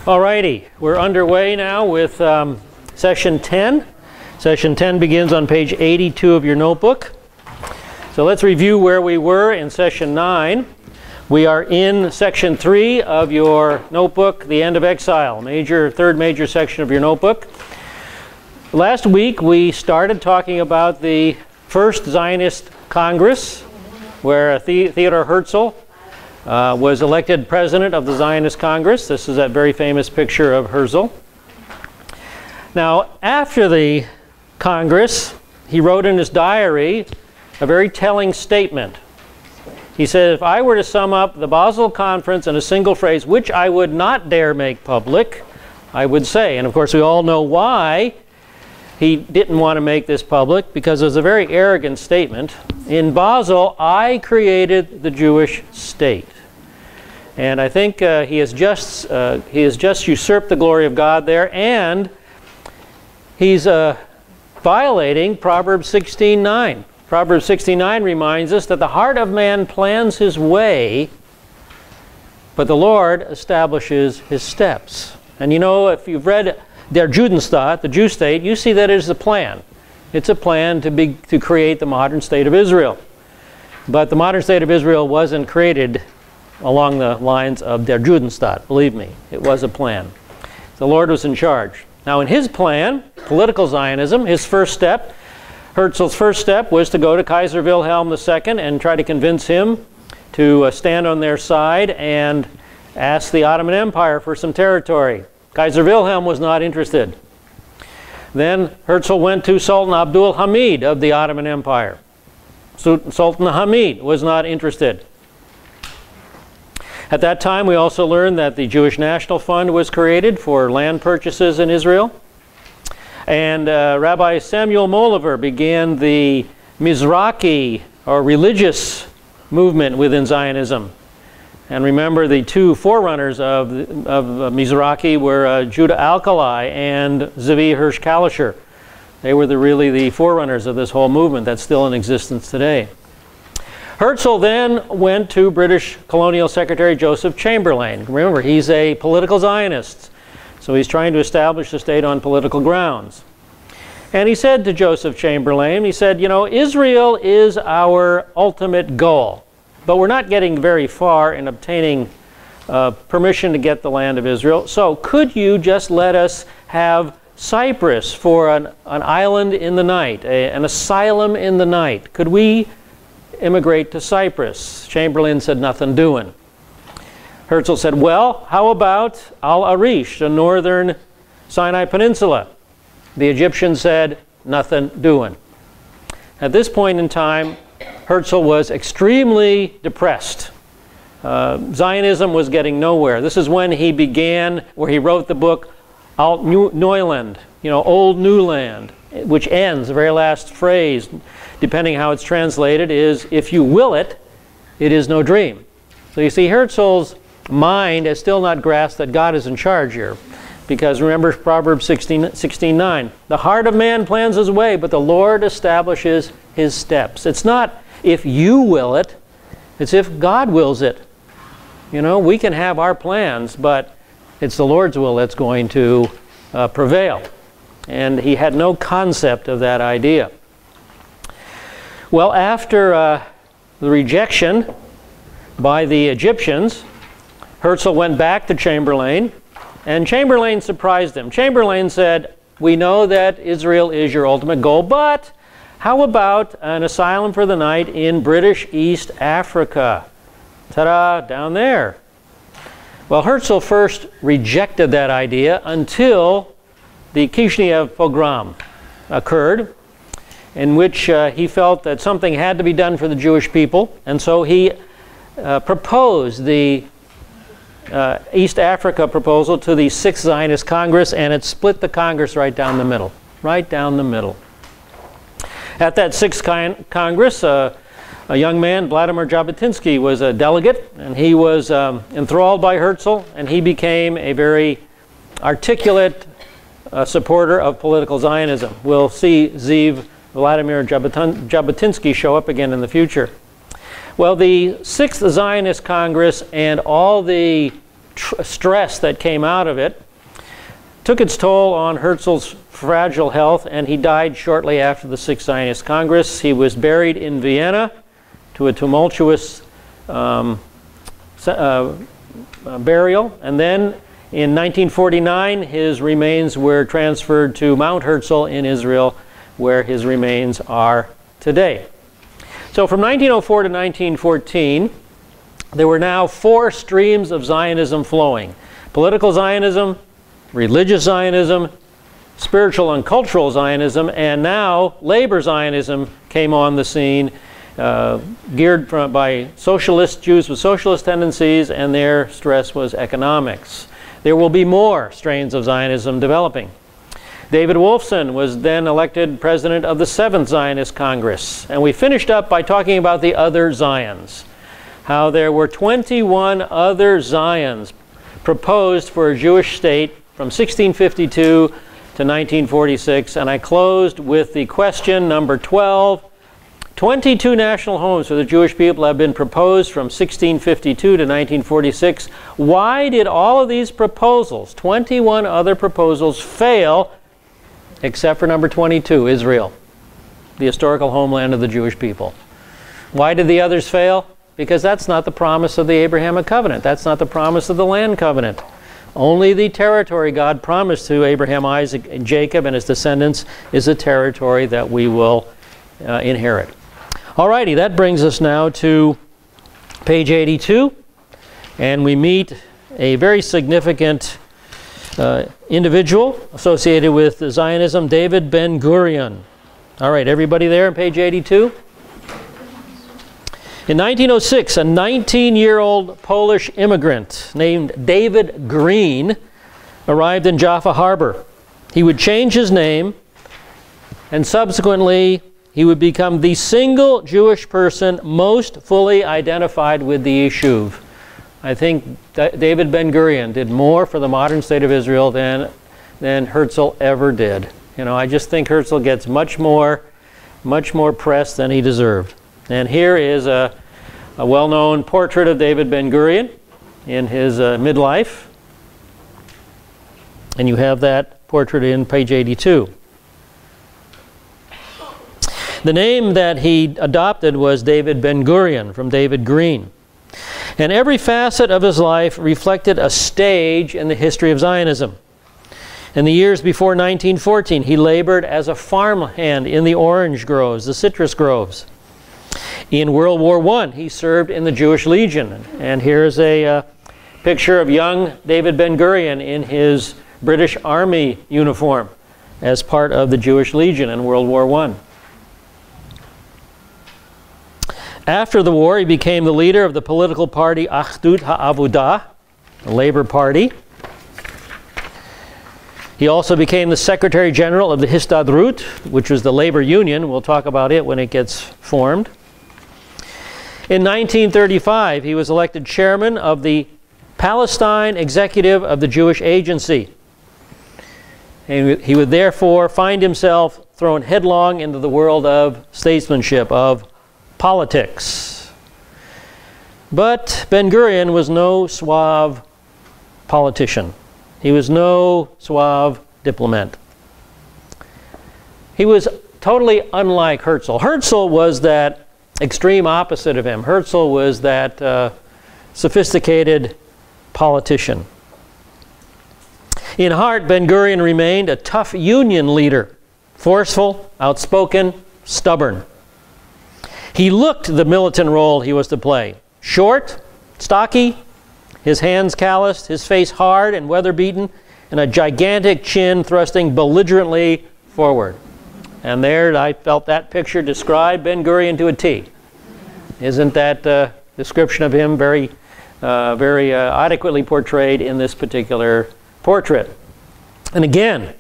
Alrighty, we're underway now with session 10. Session 10 begins on page 82 of your notebook. So let's review where we were in session 9. We are in section 3 of your notebook, the end of exile, third major section of your notebook. Last week we started talking about the first Zionist Congress, where Theodor Herzl was elected president of the Zionist Congress. This is that very famous picture of Herzl. Now, after the Congress, he wrote in his diary a very telling statement. He said, if I were to sum up the Basel Conference in a single phrase, which I would not dare make public, I would say, and of course we all know why he didn't want to make this public, because it was a very arrogant statement. In Basel, I created the Jewish state. And I think he has just usurped the glory of God there, and he's violating Proverbs 16:9. Proverbs 16:9 reminds us that the heart of man plans his way, but the Lord establishes his steps. And you know, if you've read Der Judenstaat, the Jew state, you see that it is a plan. It's a plan to create the modern state of Israel. But the modern state of Israel wasn't created along the lines of Der Judenstaat, believe me. It was a plan. The Lord was in charge. Now in his plan, political Zionism, his first step, Herzl's first step was to go to Kaiser Wilhelm II and try to convince him to stand on their side and ask the Ottoman Empire for some territory. Kaiser Wilhelm was not interested. Then Herzl went to Sultan Abdul Hamid of the Ottoman Empire. Sultan Hamid was not interested. At that time, we also learned that the Jewish National Fund was created for land purchases in Israel. And Rabbi Samuel Moliver began the Mizrahi, or religious movement within Zionism. And remember, the two forerunners of Mizrahi were Judah Alkali and Zvi Hirsch Kalischer. They were really the forerunners of this whole movement that's still in existence today. Herzl then went to British Colonial Secretary Joseph Chamberlain. Remember, he's a political Zionist, so he's trying to establish the state on political grounds. And he said to Joseph Chamberlain, he said, you know, Israel is our ultimate goal, but we're not getting very far in obtaining permission to get the land of Israel. So could you just let us have Cyprus for an island in the night, an asylum in the night? Could we immigrate to Cyprus? Chamberlain said, nothing doing. Herzl said, well, how about Al-Arish, the northern Sinai Peninsula? The Egyptians said, nothing doing. At this point in time, Herzl was extremely depressed. Zionism was getting nowhere. This is when he began, where he wrote the book Alt Neuland, you know, Old New Land, which ends, the very last phrase, depending how it's translated, is, if you will it, it is no dream. So you see, Herzl's mind has still not grasped that God is in charge here. Because remember Proverbs 16:9, the heart of man plans his way, but the Lord establishes his steps. It's not if you will it, it's if God wills it. You know, we can have our plans, but it's the Lord's will that's going to prevail. And he had no concept of that idea. Well, after the rejection by the Egyptians, Herzl went back to Chamberlain, and Chamberlain surprised him. Chamberlain said, we know that Israel is your ultimate goal, but how about an asylum for the night in British East Africa? Ta-da, down there. Well, Herzl first rejected that idea until the Kishinev pogrom occurred, in which he felt that something had to be done for the Jewish people, and so he proposed the East Africa proposal to the Sixth Zionist Congress, and it split the Congress right down the middle. Right down the middle. At that Sixth Congress, a young man, Vladimir Jabotinsky, was a delegate, and he was enthralled by Herzl, and he became a very articulate supporter of political Zionism. We'll see Vladimir Jabotinsky show up again in the future. Well, the Sixth Zionist Congress and all the stress that came out of it took its toll on Herzl's fragile health, and he died shortly after the Sixth Zionist Congress. He was buried in Vienna to a tumultuous burial, and then in 1949 his remains were transferred to Mount Herzl in Israel, where his remains are today. So from 1904 to 1914, there were now 4 streams of Zionism flowing: political Zionism, religious Zionism, spiritual and cultural Zionism, and now labor Zionism came on the scene, geared by socialist Jews with socialist tendencies, and their stress was economics. There will be more strains of Zionism developing. David Wolfson was then elected president of the 7th Zionist Congress, and we finished up by talking about the other Zions, how there were 21 other Zions proposed for a Jewish state from 1652 to 1946, and I closed with the question number 12. 22 national homes for the Jewish people have been proposed from 1652 to 1946. Why did all of these proposals, 21 other proposals, fail except for number 22, Israel, the historical homeland of the Jewish people? Why did the others fail? Because that's not the promise of the Abrahamic covenant. That's not the promise of the land covenant. Only the territory God promised to Abraham, Isaac, and Jacob and his descendants is a territory that we will inherit. Alrighty, that brings us now to page 82, and we meet a very significant individual associated with Zionism, David Ben-Gurion. All right, everybody there on page 82? In 1906, a 19-year-old Polish immigrant named David Green arrived in Jaffa Harbor. He would change his name, and subsequently he would become the single Jewish person most fully identified with the Yishuv. I think David Ben-Gurion did more for the modern state of Israel than Herzl ever did. You know, I just think Herzl gets much more press than he deserved. And here is a well-known portrait of David Ben-Gurion in his midlife. And you have that portrait in page 82. The name that he adopted was David Ben-Gurion, from David Green. And every facet of his life reflected a stage in the history of Zionism. In the years before 1914, he labored as a farmhand in the orange groves, the citrus groves. In World War I, he served in the Jewish Legion. And here's a picture of young David Ben-Gurion in his British Army uniform as part of the Jewish Legion in World War I. After the war, he became the leader of the political party Achdut HaAvodah, the Labor Party. He also became the Secretary General of the Histadrut, which was the labor union. We'll talk about it when it gets formed. In 1935, he was elected chairman of the Palestine Executive of the Jewish Agency. And he would therefore find himself thrown headlong into the world of statesmanship, of politics. But Ben-Gurion was no suave politician. He was no suave diplomat. He was totally unlike Herzl. Herzl was that extreme opposite of him. Herzl was that sophisticated politician. In heart, Ben-Gurion remained a tough union leader, forceful, outspoken, stubborn. He looked the militant role he was to play. Short, stocky, his hands calloused, his face hard and weather-beaten, and a gigantic chin thrusting belligerently forward. And there, I felt that picture describe Ben-Gurion to a T. Isn't that description of him very adequately portrayed in this particular portrait? And again,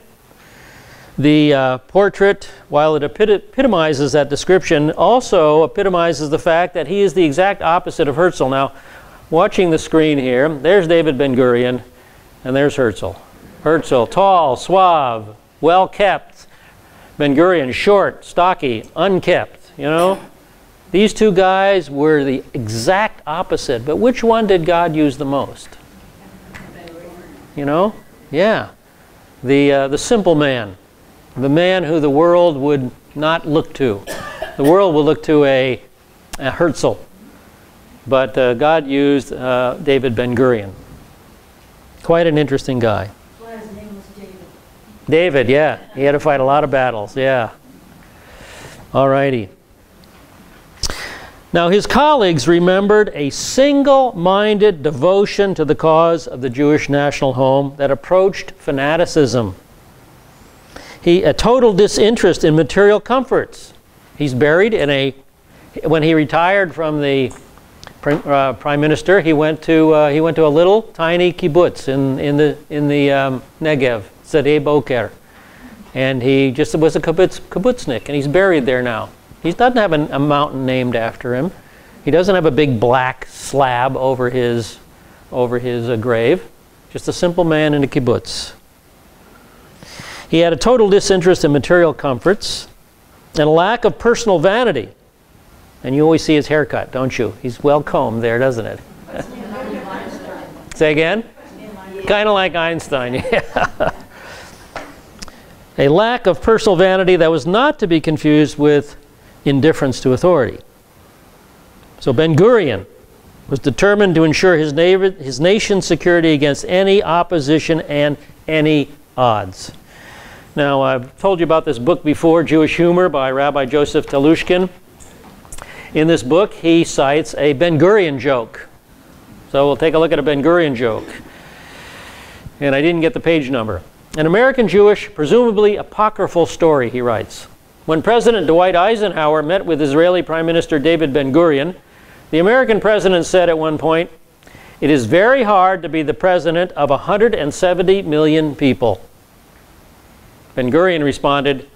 the portrait, while it epitomizes that description, also epitomizes the fact that he is the exact opposite of Herzl. Now, watching the screen here, there's David Ben-Gurion, and there's Herzl. Herzl, tall, suave, well-kept. Ben-Gurion, short, stocky, unkept, you know. These two guys were the exact opposite, but which one did God use the most? you know? Yeah. The simple man. The man who the world would not look to. The world will look to a Herzl. But God used David Ben-Gurion. Quite an interesting guy. That's why his name was David. David, yeah. He had to fight a lot of battles, yeah. All righty. Now his colleagues remembered a single-minded devotion to the cause of the Jewish national home that approached fanaticism. A total disinterest in material comforts. He's buried in when he retired from the prime minister, he went to a little tiny kibbutz in the Negev, Zadeh Boker, and he just was a kibbutznik, and he's buried there now. He doesn't have a mountain named after him. He doesn't have a big black slab over his grave. Just a simple man in a kibbutz. He had a total disinterest in material comforts and a lack of personal vanity. And you always see his haircut, don't you? He's well combed there, doesn't it? Say again? Kind of like Einstein, yeah. A lack of personal vanity that was not to be confused with indifference to authority. So Ben-Gurion was determined to ensure his nation's security against any opposition and any odds. Now, I've told you about this book before, Jewish Humor by Rabbi Joseph Telushkin. In this book, he cites a Ben-Gurion joke. So we'll take a look at a Ben-Gurion joke. And I didn't get the page number. An American Jewish, presumably apocryphal story, he writes. When President Dwight Eisenhower met with Israeli Prime Minister David Ben-Gurion, the American president said at one point, "It is very hard to be the president of 170 million people." Ben-Gurion responded,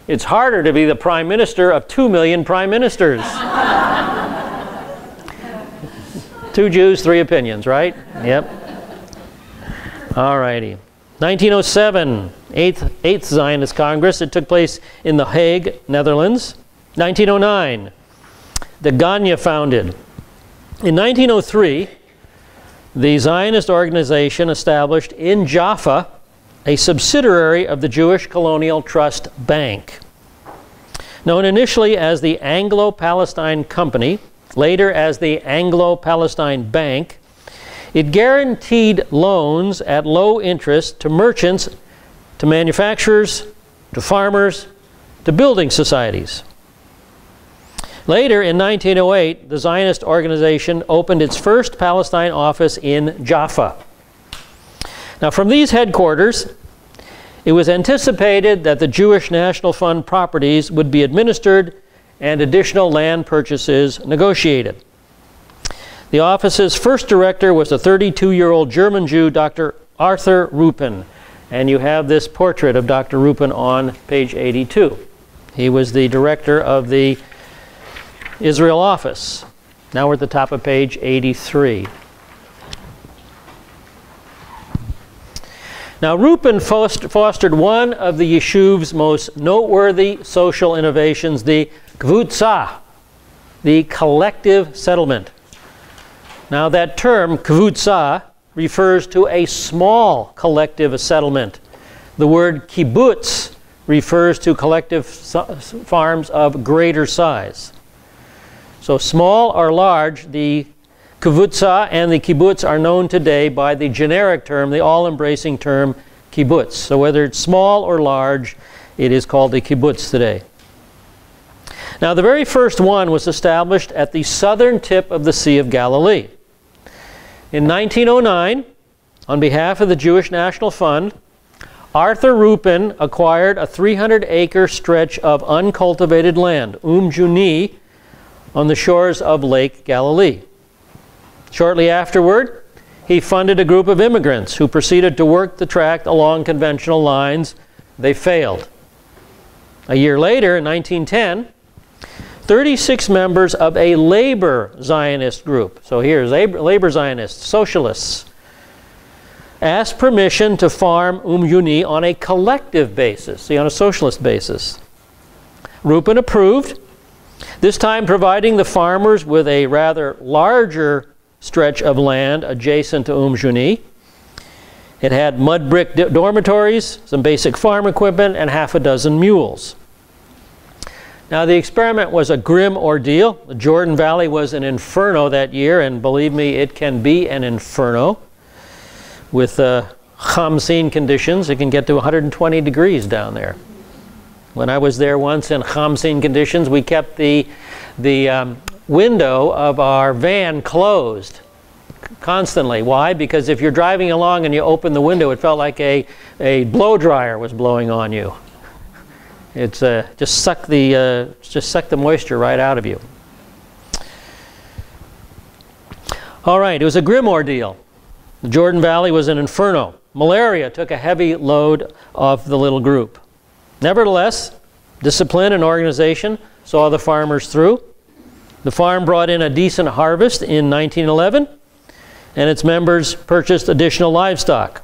"It's harder to be the prime minister of 2 million prime ministers." 2 Jews, 3 opinions, right? Yep. All righty. 1907, 8th Zionist Congress. It took place in The Hague, Netherlands. 1909, the Ganya founded. In 1903, the Zionist organization established in Jaffa a subsidiary of the Jewish Colonial Trust Bank. Known initially as the Anglo-Palestine Company, later as the Anglo-Palestine Bank, it guaranteed loans at low interest to merchants, to manufacturers, to farmers, to building societies. Later, in 1908, the Zionist organization opened its first Palestine office in Jaffa. Now, from these headquarters, it was anticipated that the Jewish National Fund properties would be administered and additional land purchases negotiated. The office's first director was a 32-year-old German Jew, Dr. Arthur Rupen. And you have this portrait of Dr. Rupen on page 82. He was the director of the Israel office. Now we're at the top of page 83. Now Rupen fostered one of the Yeshuv's most noteworthy social innovations, the kvutza, the collective settlement. Now that term, kvutza, refers to a small collective settlement. The word kibbutz refers to collective farms of greater size. So small or large, the kvutza and the kibbutz are known today by the generic term, the all-embracing term kibbutz. So whether it's small or large, it is called a kibbutz today. Now the very first one was established at the southern tip of the Sea of Galilee. In 1909, on behalf of the Jewish National Fund, Arthur Rupen acquired a 300-acre stretch of uncultivated land, Juni, on the shores of Lake Galilee. Shortly afterward, he funded a group of immigrants who proceeded to work the tract along conventional lines. They failed. A year later, in 1910, 36 members of a labor Zionist group, so here's labor Zionists, socialists, asked permission to farm Juni on a collective basis, see, on a socialist basis. Rupen approved, this time providing the farmers with a rather larger stretch of land adjacent to Juni. It had mud brick dormitories, some basic farm equipment, and half a dozen mules. Now, the experiment was a grim ordeal. The Jordan Valley was an inferno that year, and believe me, it can be an inferno. With Khamsin conditions, it can get to 120 degrees down there. When I was there once in Khamsin conditions, we kept the window of our van closed constantly. Why? Because if you're driving along and you open the window, it felt like a blow dryer was blowing on you. It's just suck the moisture right out of you. All right, it was a grim ordeal. The Jordan Valley was an inferno. Malaria took a heavy load off the little group. Nevertheless, discipline and organization saw the farmers through. The farm brought in a decent harvest in 1911, and its members purchased additional livestock.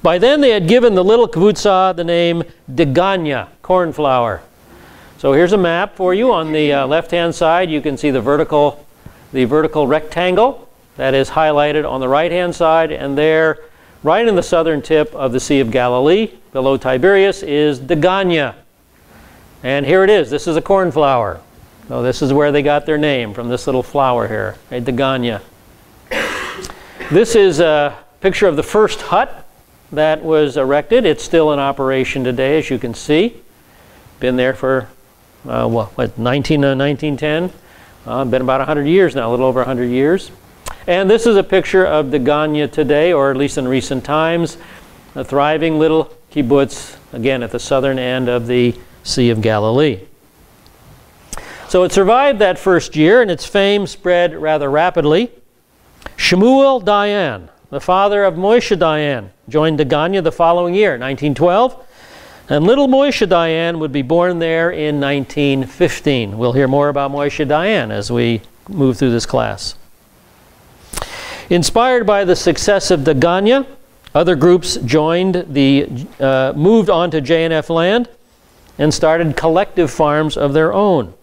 By then, they had given the little kibbutz the name Deganya, cornflower. So here's a map for you. On the left-hand side, you can see the vertical rectangle that is highlighted on the right-hand side, and there, right in the southern tip of the Sea of Galilee, below Tiberias, is Deganya. And here it is. This is a cornflower. So this is where they got their name, from this little flower here, a Deganya. This is a picture of the first hut that was erected. It's still in operation today, as you can see. Been there for, 1910? Been about 100 years now, a little over 100 years. And this is a picture of Deganya today, or at least in recent times, a thriving little kibbutz, again at the southern end of the Sea of Galilee. So it survived that first year, and its fame spread rather rapidly. Shemuel Dayan, the father of Moshe Dayan, joined Deganya the following year, 1912, and little Moshe Dayan would be born there in 1915. We'll hear more about Moshe Dayan as we move through this class. Inspired by the success of Deganya, other groups moved on to J&F land and started collective farms of their own.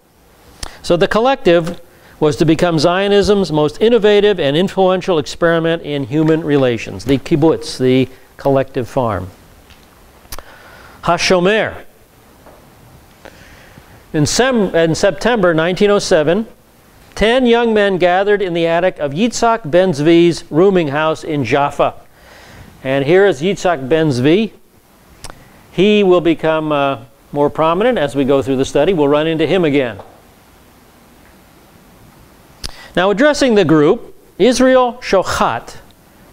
So the collective was to become Zionism's most innovative and influential experiment in human relations, the kibbutz, the collective farm. HaShomer. In September 1907, 10 young men gathered in the attic of Yitzhak ben Zvi's rooming house in Jaffa. And here is Yitzhak ben Zvi. He will become more prominent as we go through the study. We'll run into him again. Now, addressing the group, Israel Shochat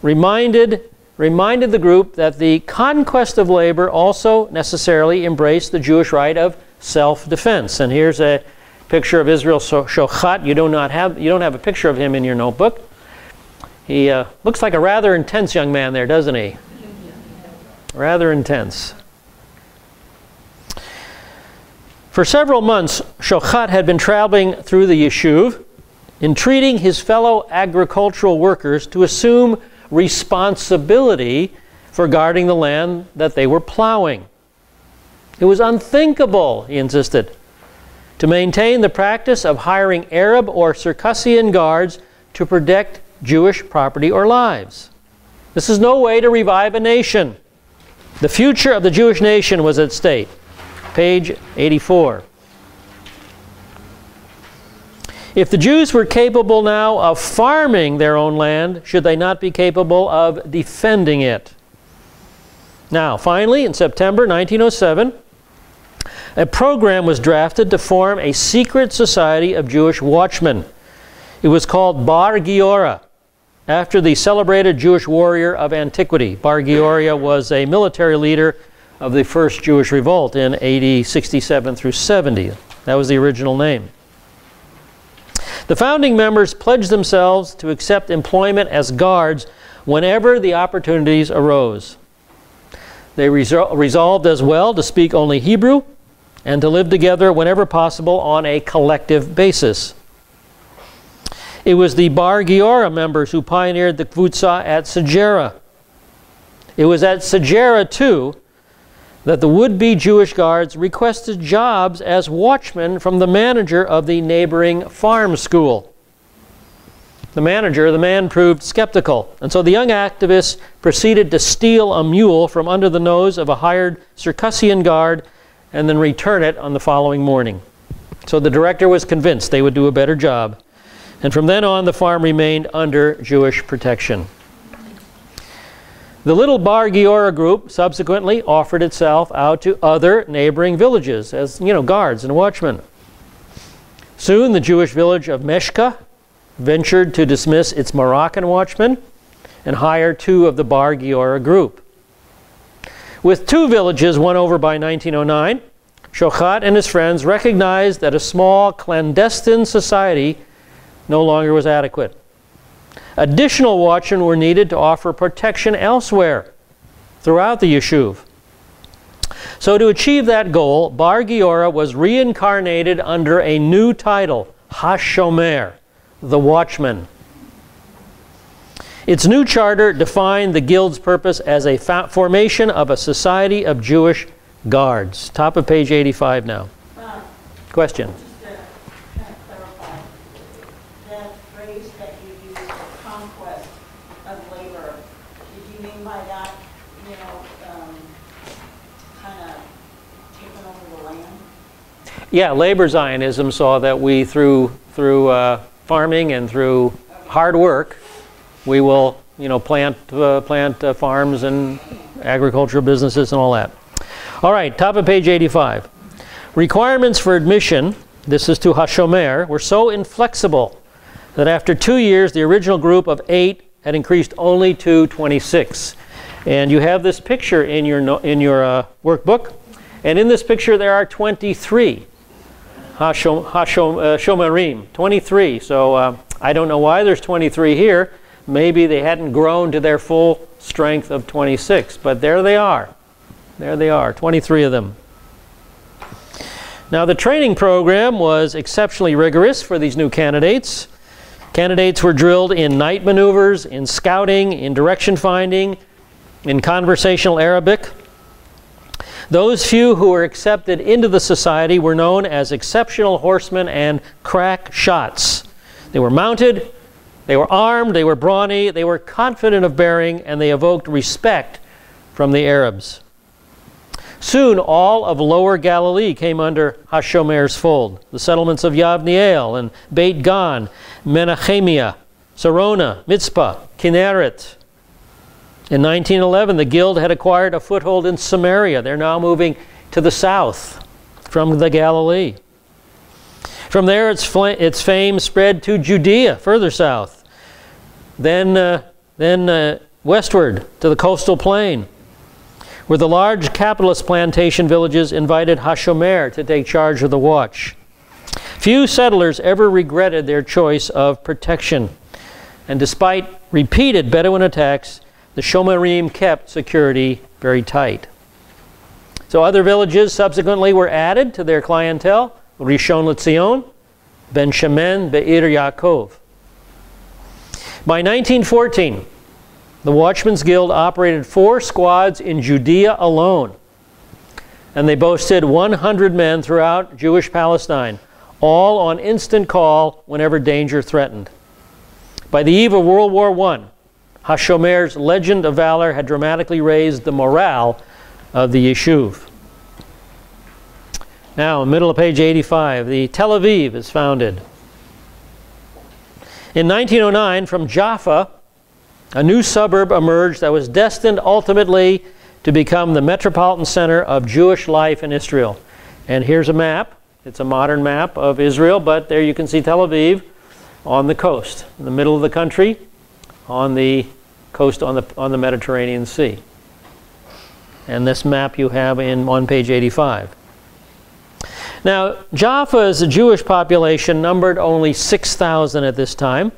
reminded the group that the conquest of labor also necessarily embraced the Jewish right of self-defense. And here's a picture of Israel Shochat. You don't have a picture of him in your notebook. He looks like a rather intense young man there, doesn't he? Rather intense. For several months, Shochat had been traveling through the Yishuv, entreating his fellow agricultural workers to assume responsibility for guarding the land that they were plowing. It was unthinkable, he insisted, to maintain the practice of hiring Arab or Circassian guards to protect Jewish property or lives. This is no way to revive a nation. The future of the Jewish nation was at stake. Page 84. If the Jews were capable now of farming their own land, should they not be capable of defending it? Now, finally, in September 1907, a program was drafted to form a secret society of Jewish watchmen. It was called Bar Giora, after the celebrated Jewish warrior of antiquity. Bar Giora was a military leader of the first Jewish revolt in AD 67 through 70. That was the original name. The founding members pledged themselves to accept employment as guards whenever the opportunities arose. They resolved as well to speak only Hebrew and to live together whenever possible on a collective basis. It was the Bar Giora members who pioneered the Kvutza at Segera. It was at Segera, too, that the would-be Jewish guards requested jobs as watchmen from the manager of the neighboring farm school. the manager, the man proved skeptical. And so the young activists proceeded to steal a mule from under the nose of a hired Circassian guard and then return it on the following morning. So the director was convinced they would do a better job. And from then on, the farm remained under Jewish protection. The little Bar Giora group subsequently offered itself out to other neighboring villages as, guards and watchmen. Soon, the Jewish village of Meshka ventured to dismiss its Moroccan watchmen and hire 2 of the Bar Giora group. With 2 villages won over by 1909, Shochat and his friends recognized that a small clandestine society no longer was adequate. Additional watchmen were needed to offer protection elsewhere throughout the Yishuv. So to achieve that goal, Bar Giora was reincarnated under a new title, HaShomer, the Watchman. Its new charter defined the guild's purpose as a formation of a society of Jewish guards. Top of page 85 now. Question? Just to kind of clarify, that phrase that you used, the conquest of labor, did you mean by that, kind of taking over the land? Yeah, labor Zionism saw that we, through farming and through hard work, we will, plant farms and agricultural businesses and all that. All right, top of page 85. Requirements for admission, this is to HaShomer, were so inflexible that after 2 years, the original group of 8 had increased only to 26. And you have this picture in your workbook. And in this picture, there are 23 Shomerim, 23. So I don't know why there's 23 here. Maybe they hadn't grown to their full strength of 26. But there they are. There they are, 23 of them. Now the training program was exceptionally rigorous for these new candidates. Candidates were drilled in night maneuvers, in scouting, in direction finding, in conversational Arabic. Those few who were accepted into the society were known as exceptional horsemen and crack shots. They were mounted, they were armed, they were brawny, they were confident of bearing, and they evoked respect from the Arabs. Soon all of Lower Galilee came under HaShomer's fold. The settlements of Yavniel and Beit Gan, Menachemia, Sarona, Mitzpah, Kinneret. In 1911, the guild had acquired a foothold in Samaria. They're now moving to the south from the Galilee. From there, its fame spread to Judea, further south. Then westward to the coastal plain, where the large capitalist plantation villages invited HaShomer to take charge of the watch. Few settlers ever regretted their choice of protection. And despite repeated Bedouin attacks, the Shomerim kept security very tight. So other villages subsequently were added to their clientele: Rishon LeZion, Ben Shemen, Be'er Yaakov. By 1914, the Watchmen's Guild operated 4 squads in Judea alone, and they boasted 100 men throughout Jewish Palestine, all on instant call whenever danger threatened. By the eve of World War I, HaShomer's legend of valor had dramatically raised the morale of the Yishuv. Now, middle of page 85, the Tel Aviv is founded. In 1909, from Jaffa, a new suburb emerged that was destined ultimately to become the metropolitan center of Jewish life in Israel. And here's a map. It's a modern map of Israel, but there you can see Tel Aviv on the coast, in the middle of the country, on the coast on the Mediterranean Sea. And this map you have on page 85. Now, Jaffa's Jewish population numbered only 6,000 at this time.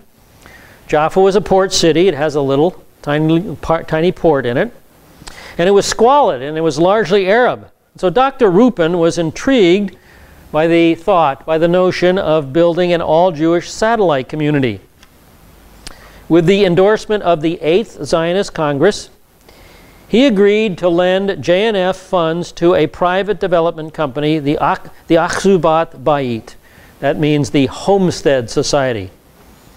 Jaffa was a port city. It has a little tiny port in it. And it was squalid, and it was largely Arab. So Dr. Rupin was intrigued by the notion of building an all-Jewish satellite community. With the endorsement of the 8th Zionist Congress, he agreed to lend JNF funds to a private development company, the Achzubat Bayit. That means the Homestead Society.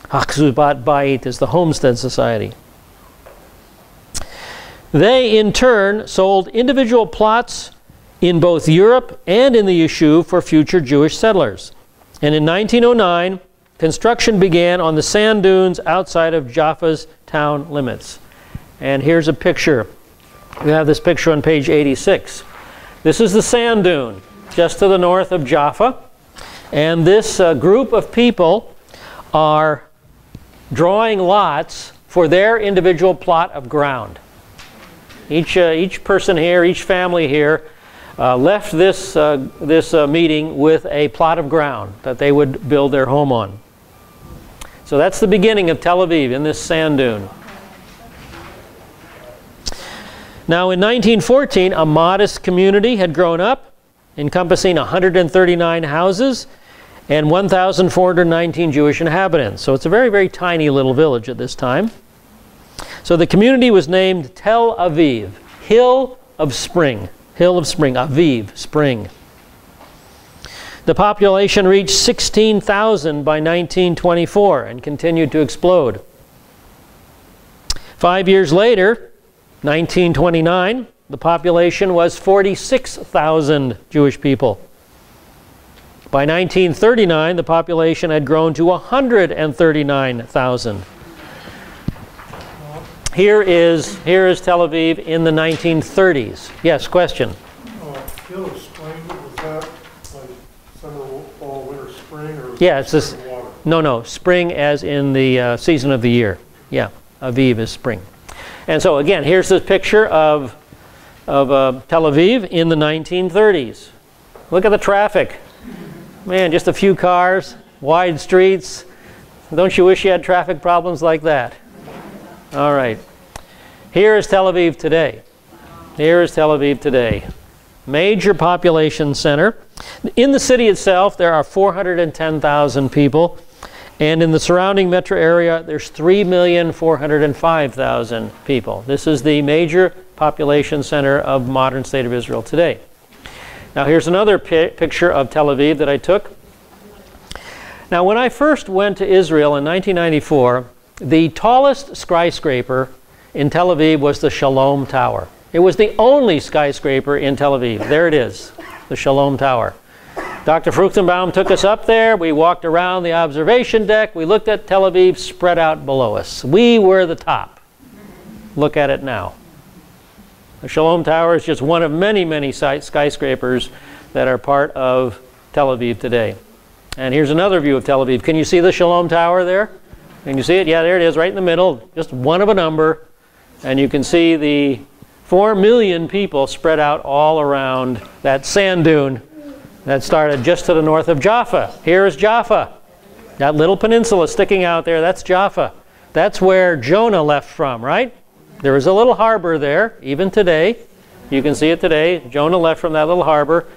Achzubat Bait is the homestead society. They, in turn, sold individual plots in both Europe and in the Yishuv for future Jewish settlers. And in 1909, construction began on the sand dunes outside of Jaffa's town limits. And here's a picture. We have this picture on page 86. This is the sand dune just to the north of Jaffa. And this group of people are drawing lots for their individual plot of ground. Each person here, each family here, left this meeting with a plot of ground that they would build their home on. So that's the beginning of Tel Aviv, in this sand dune. Now in 1914, a modest community had grown up, encompassing 139 houses and 1,419 Jewish inhabitants. So it's a very, very tiny little village at this time. So the community was named Tel Aviv, Hill of Spring. Hill of Spring, Aviv, spring. The population reached 16,000 by 1924 and continued to explode. 5 years later, 1929, the population was 46,000 Jewish people. By 1939, the population had grown to 139,000. Here is Tel Aviv in the 1930s. Yes, question? Hill of Spring, was that like summer, fall, winter, spring, or yeah, it's this. water? No, spring as in the season of the year. Yeah, Aviv is spring. And so again, here's this picture of Tel Aviv in the 1930s. Look at the traffic. Man, just a few cars, wide streets. Don't you wish you had traffic problems like that? All right. Here is Tel Aviv today. Here is Tel Aviv today. Major population center. In the city itself, there are 410,000 people. And in the surrounding metro area, there's 3,405,000 people. This is the major population center of modern state of Israel today. Now here's another picture of Tel Aviv that I took. Now when I first went to Israel in 1994, the tallest skyscraper in Tel Aviv was the Shalom Tower. It was the only skyscraper in Tel Aviv. There it is, the Shalom Tower. Dr. Fruchtenbaum took us up there. We walked around the observation deck. We looked at Tel Aviv spread out below us. We were the top. Look at it now. The Shalom Tower is just one of many, many skyscrapers that are part of Tel Aviv today. And here's another view of Tel Aviv. Can you see the Shalom Tower there? Can you see it? Yeah, there it is, right in the middle. Just one of a number. And you can see the 4 million people spread out all around that sand dune that started just to the north of Jaffa. Here is Jaffa. That little peninsula sticking out there, that's Jaffa. That's where Jonah left from, right? There is a little harbor there, even today. You can see it today. Jonah left from that little harbor.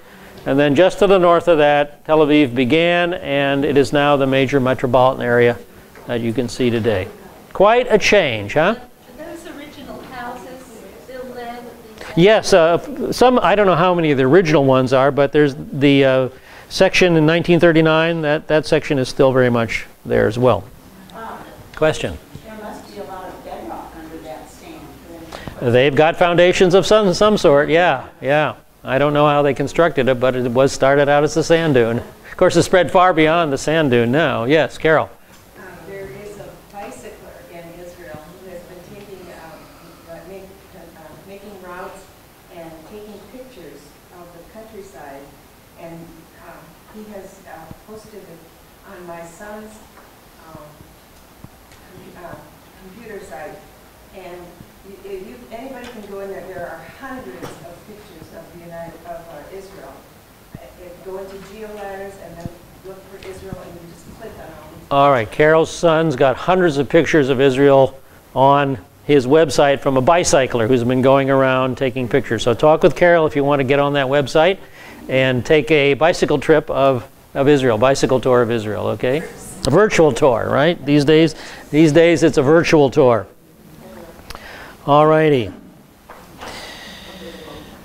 And then just to the north of that, Tel Aviv began, and it is now the major metropolitan area that you can see today. Quite a change, huh? Are those original houses still there? Yes, some, I don't know how many of the original ones are, but there's the section in 1939, that section is still very much there as well. Question? There must be a lot of bedrock under that sand. They've got foundations of some sort, yeah. I don't know how they constructed it, but it was started out as a sand dune. Of course, it's spread far beyond the sand dune now. Yes, Carol? There is a bicycler in Israel who has been making routes and taking pictures of the countryside, and he has posted it on my son's computer site, and anybody can go in there. There are hundreds of pictures of Israel. Go into GeoLadders and then look for Israel, and you just click on All right, Carol's son's got hundreds of pictures of Israel on his website from a bicycler who's been going around taking pictures. So talk with Carol if you want to get on that website and take a bicycle trip of Israel, bicycle tour of Israel, okay? A virtual tour, right? These days it's a virtual tour. All righty.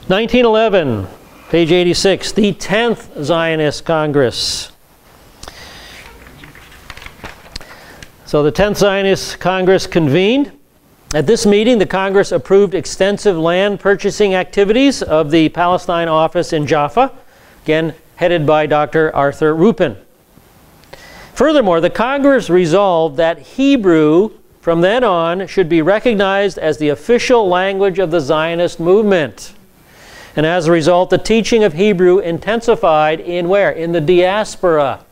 1911, page 86, the 10th Zionist Congress. So the 10th Zionist Congress convened. At this meeting, the Congress approved extensive land purchasing activities of the Palestine office in Jaffa, again headed by Dr. Arthur Rupin. Furthermore, the Congress resolved that Hebrew from then on should be recognized as the official language of the Zionist movement. And as a result, the teaching of Hebrew intensified in where? In the diaspora.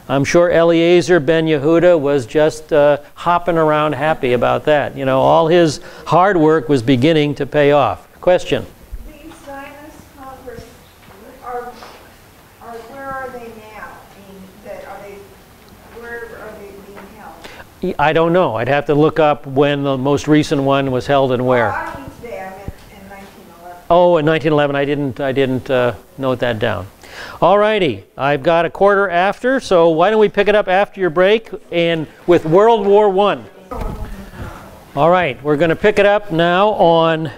I'm sure Eliezer ben Yehuda was just hopping around happy about that. You know, all his hard work was beginning to pay off. Question? These Zionist Congress, where are they now? Where are they being held? I don't know. I'd have to look up when the most recent one was held and where. I don't mean today, I meant in 1911. Oh, in 1911. I didn't note that down. All righty, I've got a quarter after, so why don't we pick it up after your break and with World War I. All right, we're going to pick it up now on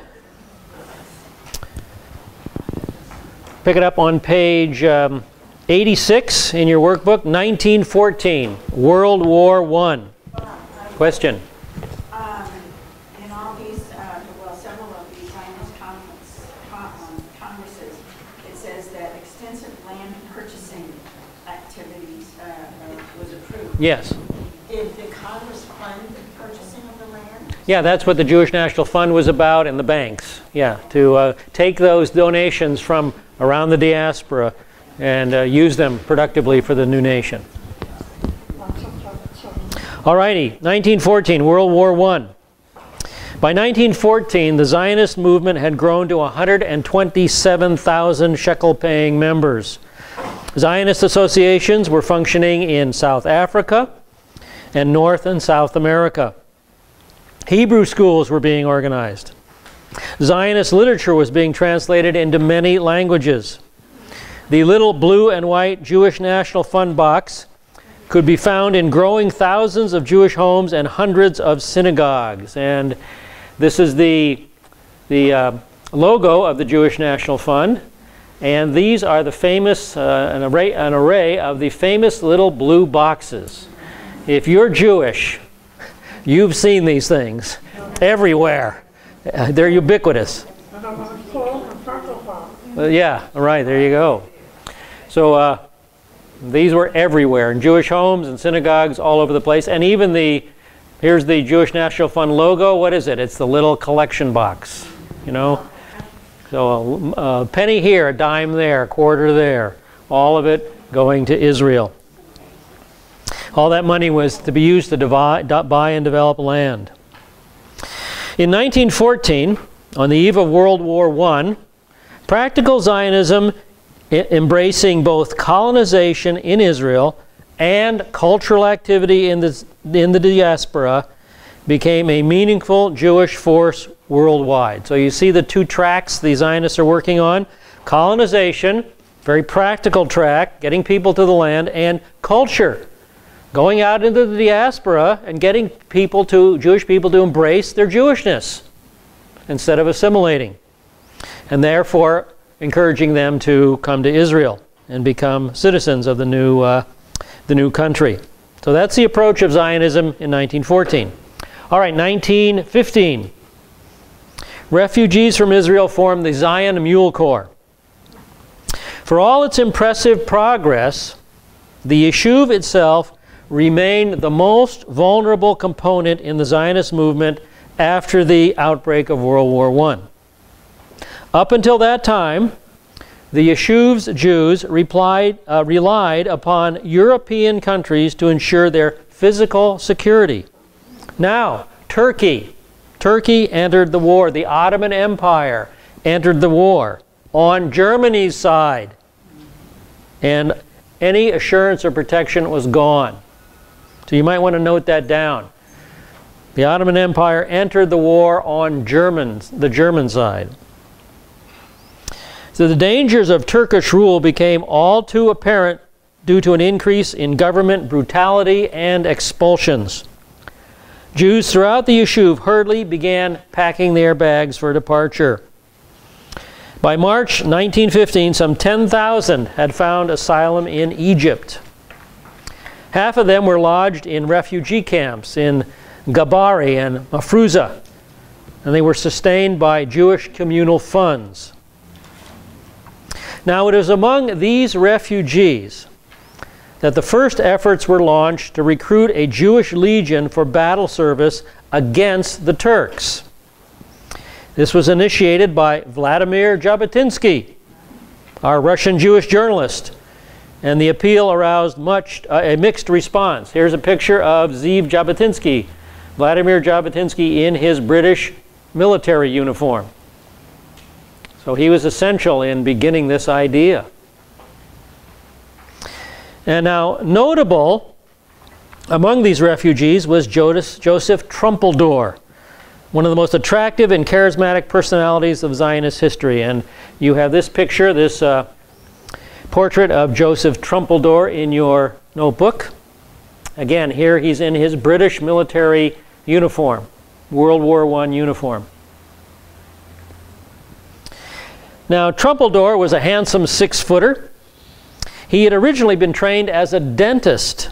page 86 in your workbook, 1914, World War I. Question? In all these, several of these Zionist congresses, it says that extensive land purchasing activities was approved. Yes. Did the Congress fund the purchasing of the land? Yeah, that's what the Jewish National Fund was about, and the banks. Yeah, to take those donations from around the diaspora and use them productively for the new nation. All righty, 1914, World War I. By 1914, the Zionist movement had grown to 127,000 shekel-paying members. Zionist associations were functioning in South Africa and North and South America. Hebrew schools were being organized. Zionist literature was being translated into many languages. The little blue and white Jewish National Fund box could be found in growing thousands of Jewish homes and hundreds of synagogues. And this is the logo of the Jewish National Fund. And these are the famous, an array of the famous little blue boxes. If you're Jewish, you've seen these things everywhere. They're ubiquitous. Yeah, right, there you go. So these were everywhere in Jewish homes and synagogues all over the place. And even here's the Jewish National Fund logo. What is it? It's the little collection box, you know. So a penny here, a dime there, a quarter there. All of it going to Israel. All that money was to be used to buy and develop land. In 1914, on the eve of World War I, practical Zionism, embracing both colonization in Israel and cultural activity in the diaspora, became a meaningful Jewish force worldwide. So you see the two tracks the Zionists are working on: colonization, very practical track, getting people to the land, and culture, going out into the diaspora and getting Jewish people to embrace their Jewishness instead of assimilating, and therefore encouraging them to come to Israel and become citizens of the new country. So that's the approach of Zionism in 1914. All right, 1915. Refugees from Israel formed the Zion Mule Corps. For all its impressive progress, the Yishuv itself remained the most vulnerable component in the Zionist movement after the outbreak of World War I. Up until that time, the Yeshuv's Jews relied upon European countries to ensure their physical security. Now, Turkey entered the war. The Ottoman Empire entered the war on Germany's side. And any assurance of protection was gone. So you might want to note that down. The Ottoman Empire entered the war on the German side. So the dangers of Turkish rule became all too apparent due to an increase in government brutality and expulsions. Jews throughout the Yishuv hurriedly began packing their bags for departure. By March 1915, some 10,000 had found asylum in Egypt. Half of them were lodged in refugee camps in Gabari and Mafruza, and they were sustained by Jewish communal funds. Now, it is among these refugees that the first efforts were launched to recruit a Jewish legion for battle service against the Turks. This was initiated by Vladimir Jabotinsky, our Russian Jewish journalist, and the appeal aroused a mixed response. Here's a picture of Zeev Jabotinsky, Vladimir Jabotinsky in his British military uniform. So he was essential in beginning this idea. And now, notable among these refugees was Joseph Trumpeldor, one of the most attractive and charismatic personalities of Zionist history. And you have this picture, this portrait of Joseph Trumpeldor in your notebook. Again, here he's in his British military uniform, World War I uniform. Now, Trumpeldor was a handsome 6-footer. He had originally been trained as a dentist.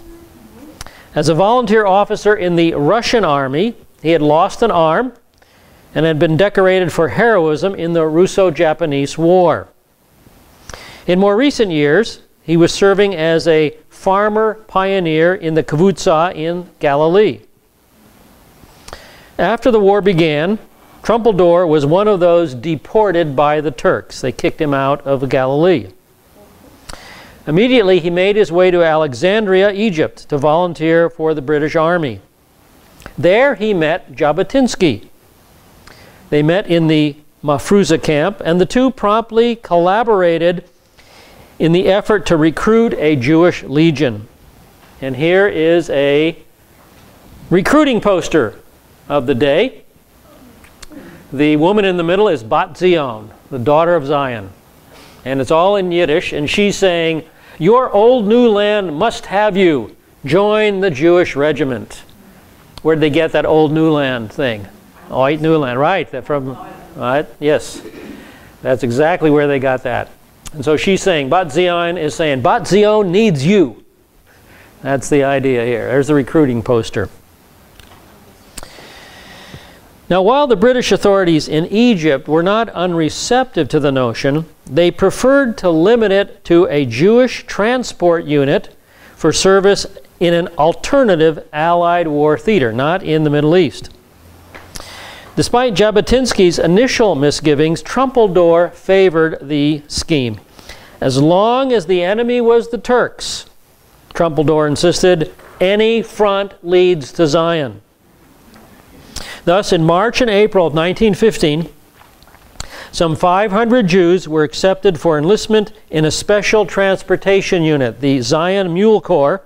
As a volunteer officer in the Russian army, he had lost an arm and had been decorated for heroism in the Russo-Japanese War. In more recent years, he was serving as a farmer pioneer in the Kivutza in Galilee. After the war began, Trumpeldor was one of those deported by the Turks. They kicked him out of Galilee. Immediately, he made his way to Alexandria, Egypt, to volunteer for the British Army. There, he met Jabotinsky. They met in the Mafruza camp, and the two promptly collaborated in the effort to recruit a Jewish legion. And here is a recruiting poster of the day. The woman in the middle is Bat Zion, the daughter of Zion. And it's all in Yiddish, and she's saying, "Your old new land must have you. Join the Jewish regiment." Where'd they get that old new land thing? Oit new land, right? Right? Yes. That's exactly where they got that. And so she's saying, Bat Zion is saying, Bat Zion needs you. That's the idea here. There's the recruiting poster. Now, while the British authorities in Egypt were not unreceptive to the notion, they preferred to limit it to a Jewish transport unit for service in an alternative Allied war theater, not in the Middle East. Despite Jabotinsky's initial misgivings, Trumpeldor favored the scheme. As long as the enemy was the Turks, Trumpeldor insisted, any front leads to Zion. Thus, in March and April of 1915, some 500 Jews were accepted for enlistment in a special transportation unit, the Zion Mule Corps,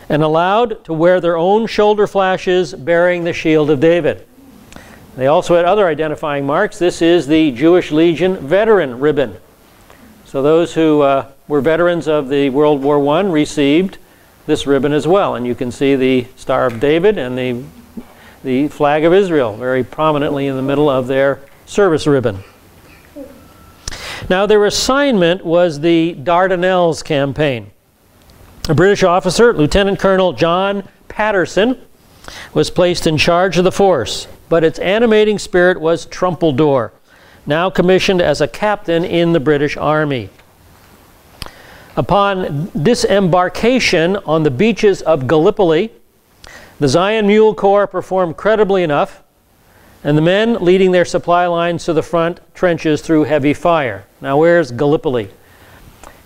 and allowed to wear their own shoulder flashes bearing the Shield of David. They also had other identifying marks. This is the Jewish Legion Veteran Ribbon. So those who were veterans of the World War I received this ribbon as well. And you can see the Star of David and the flag of Israel very prominently in the middle of their service ribbon. Now, their assignment was the Dardanelles campaign. A British officer, Lieutenant Colonel John Patterson, was placed in charge of the force, but its animating spirit was Trumpeldor, now commissioned as a captain in the British Army. Upon disembarkation on the beaches of Gallipoli, the Zion Mule Corps performed credibly enough, and the men leading their supply lines to the front trenches through heavy fire. Now, where's Gallipoli?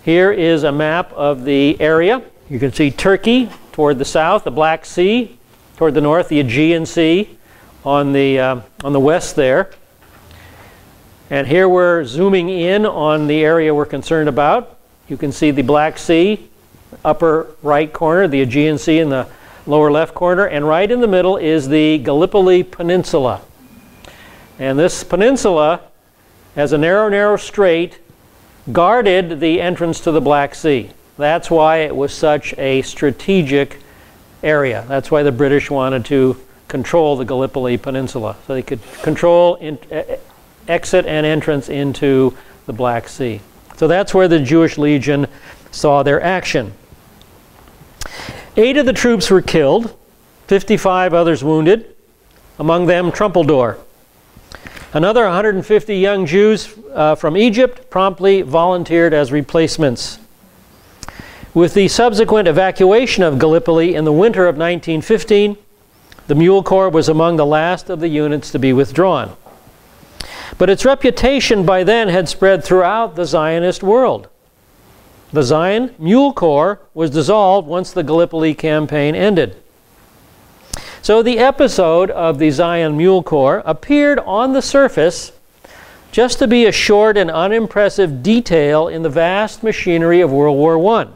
Here is a map of the area. You can see Turkey toward the south, the Black Sea toward the north, the Aegean Sea on the west there. And here we're zooming in on the area we're concerned about. You can see the Black Sea, upper right corner, the Aegean Sea in the lower left corner, and right in the middle is the Gallipoli Peninsula. And this peninsula, as a narrow strait, guarded the entrance to the Black Sea. That's why it was such a strategic area. That's why the British wanted to control the Gallipoli Peninsula, so they could control exit and entrance into the Black Sea. So that's where the Jewish Legion saw their action. 8 of the troops were killed, 55 others wounded, among them Trumpeldor. Another 150 young Jews from Egypt promptly volunteered as replacements. With the subsequent evacuation of Gallipoli in the winter of 1915, the Mule Corps was among the last of the units to be withdrawn. But its reputation by then had spread throughout the Zionist world. The Zion Mule Corps was dissolved once the Gallipoli campaign ended. So the episode of the Zion Mule Corps appeared on the surface just to be a short and unimpressive detail in the vast machinery of World War I.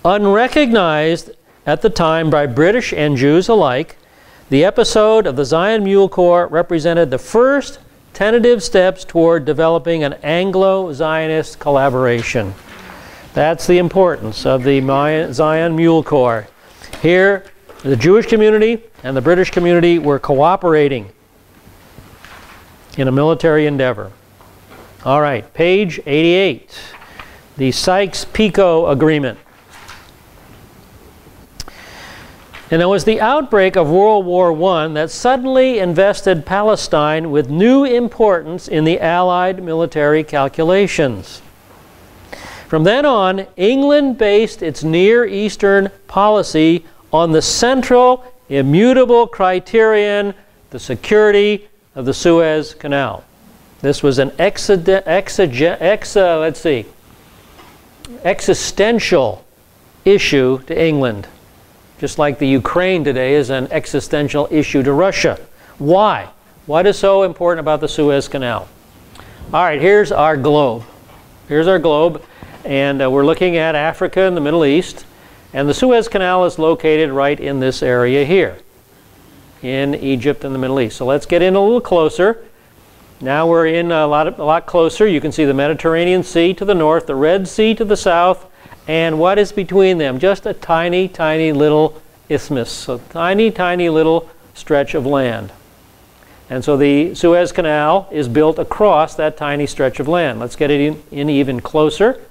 Unrecognized at the time by British and Jews alike, the episode of the Zion Mule Corps represented the first tentative steps toward developing an Anglo-Zionist collaboration. That's the importance of the Zion Mule Corps. Here, the Jewish community and the British community were cooperating in a military endeavor. All right, page 88, the Sykes-Picot Agreement. And it was the outbreak of World War I that suddenly invested Palestine with new importance in the Allied military calculations. From then on, England based its Near Eastern policy on the central, immutable criterion, the security of the Suez Canal. This was an existential issue to England. Just like the Ukraine today is an existential issue to Russia. Why? What is so important about the Suez Canal? All right, here's our globe. Here's our globe, and we're looking at Africa and the Middle East, and the Suez Canal is located right in this area here, in Egypt and the Middle East. So let's get in a little closer. Now we're in a lot closer. You can see the Mediterranean Sea to the north, the Red Sea to the south, and what is between them? Just a tiny, tiny little isthmus, a tiny, tiny little stretch of land. And so the Suez Canal is built across that tiny stretch of land. Let's get it in even closer.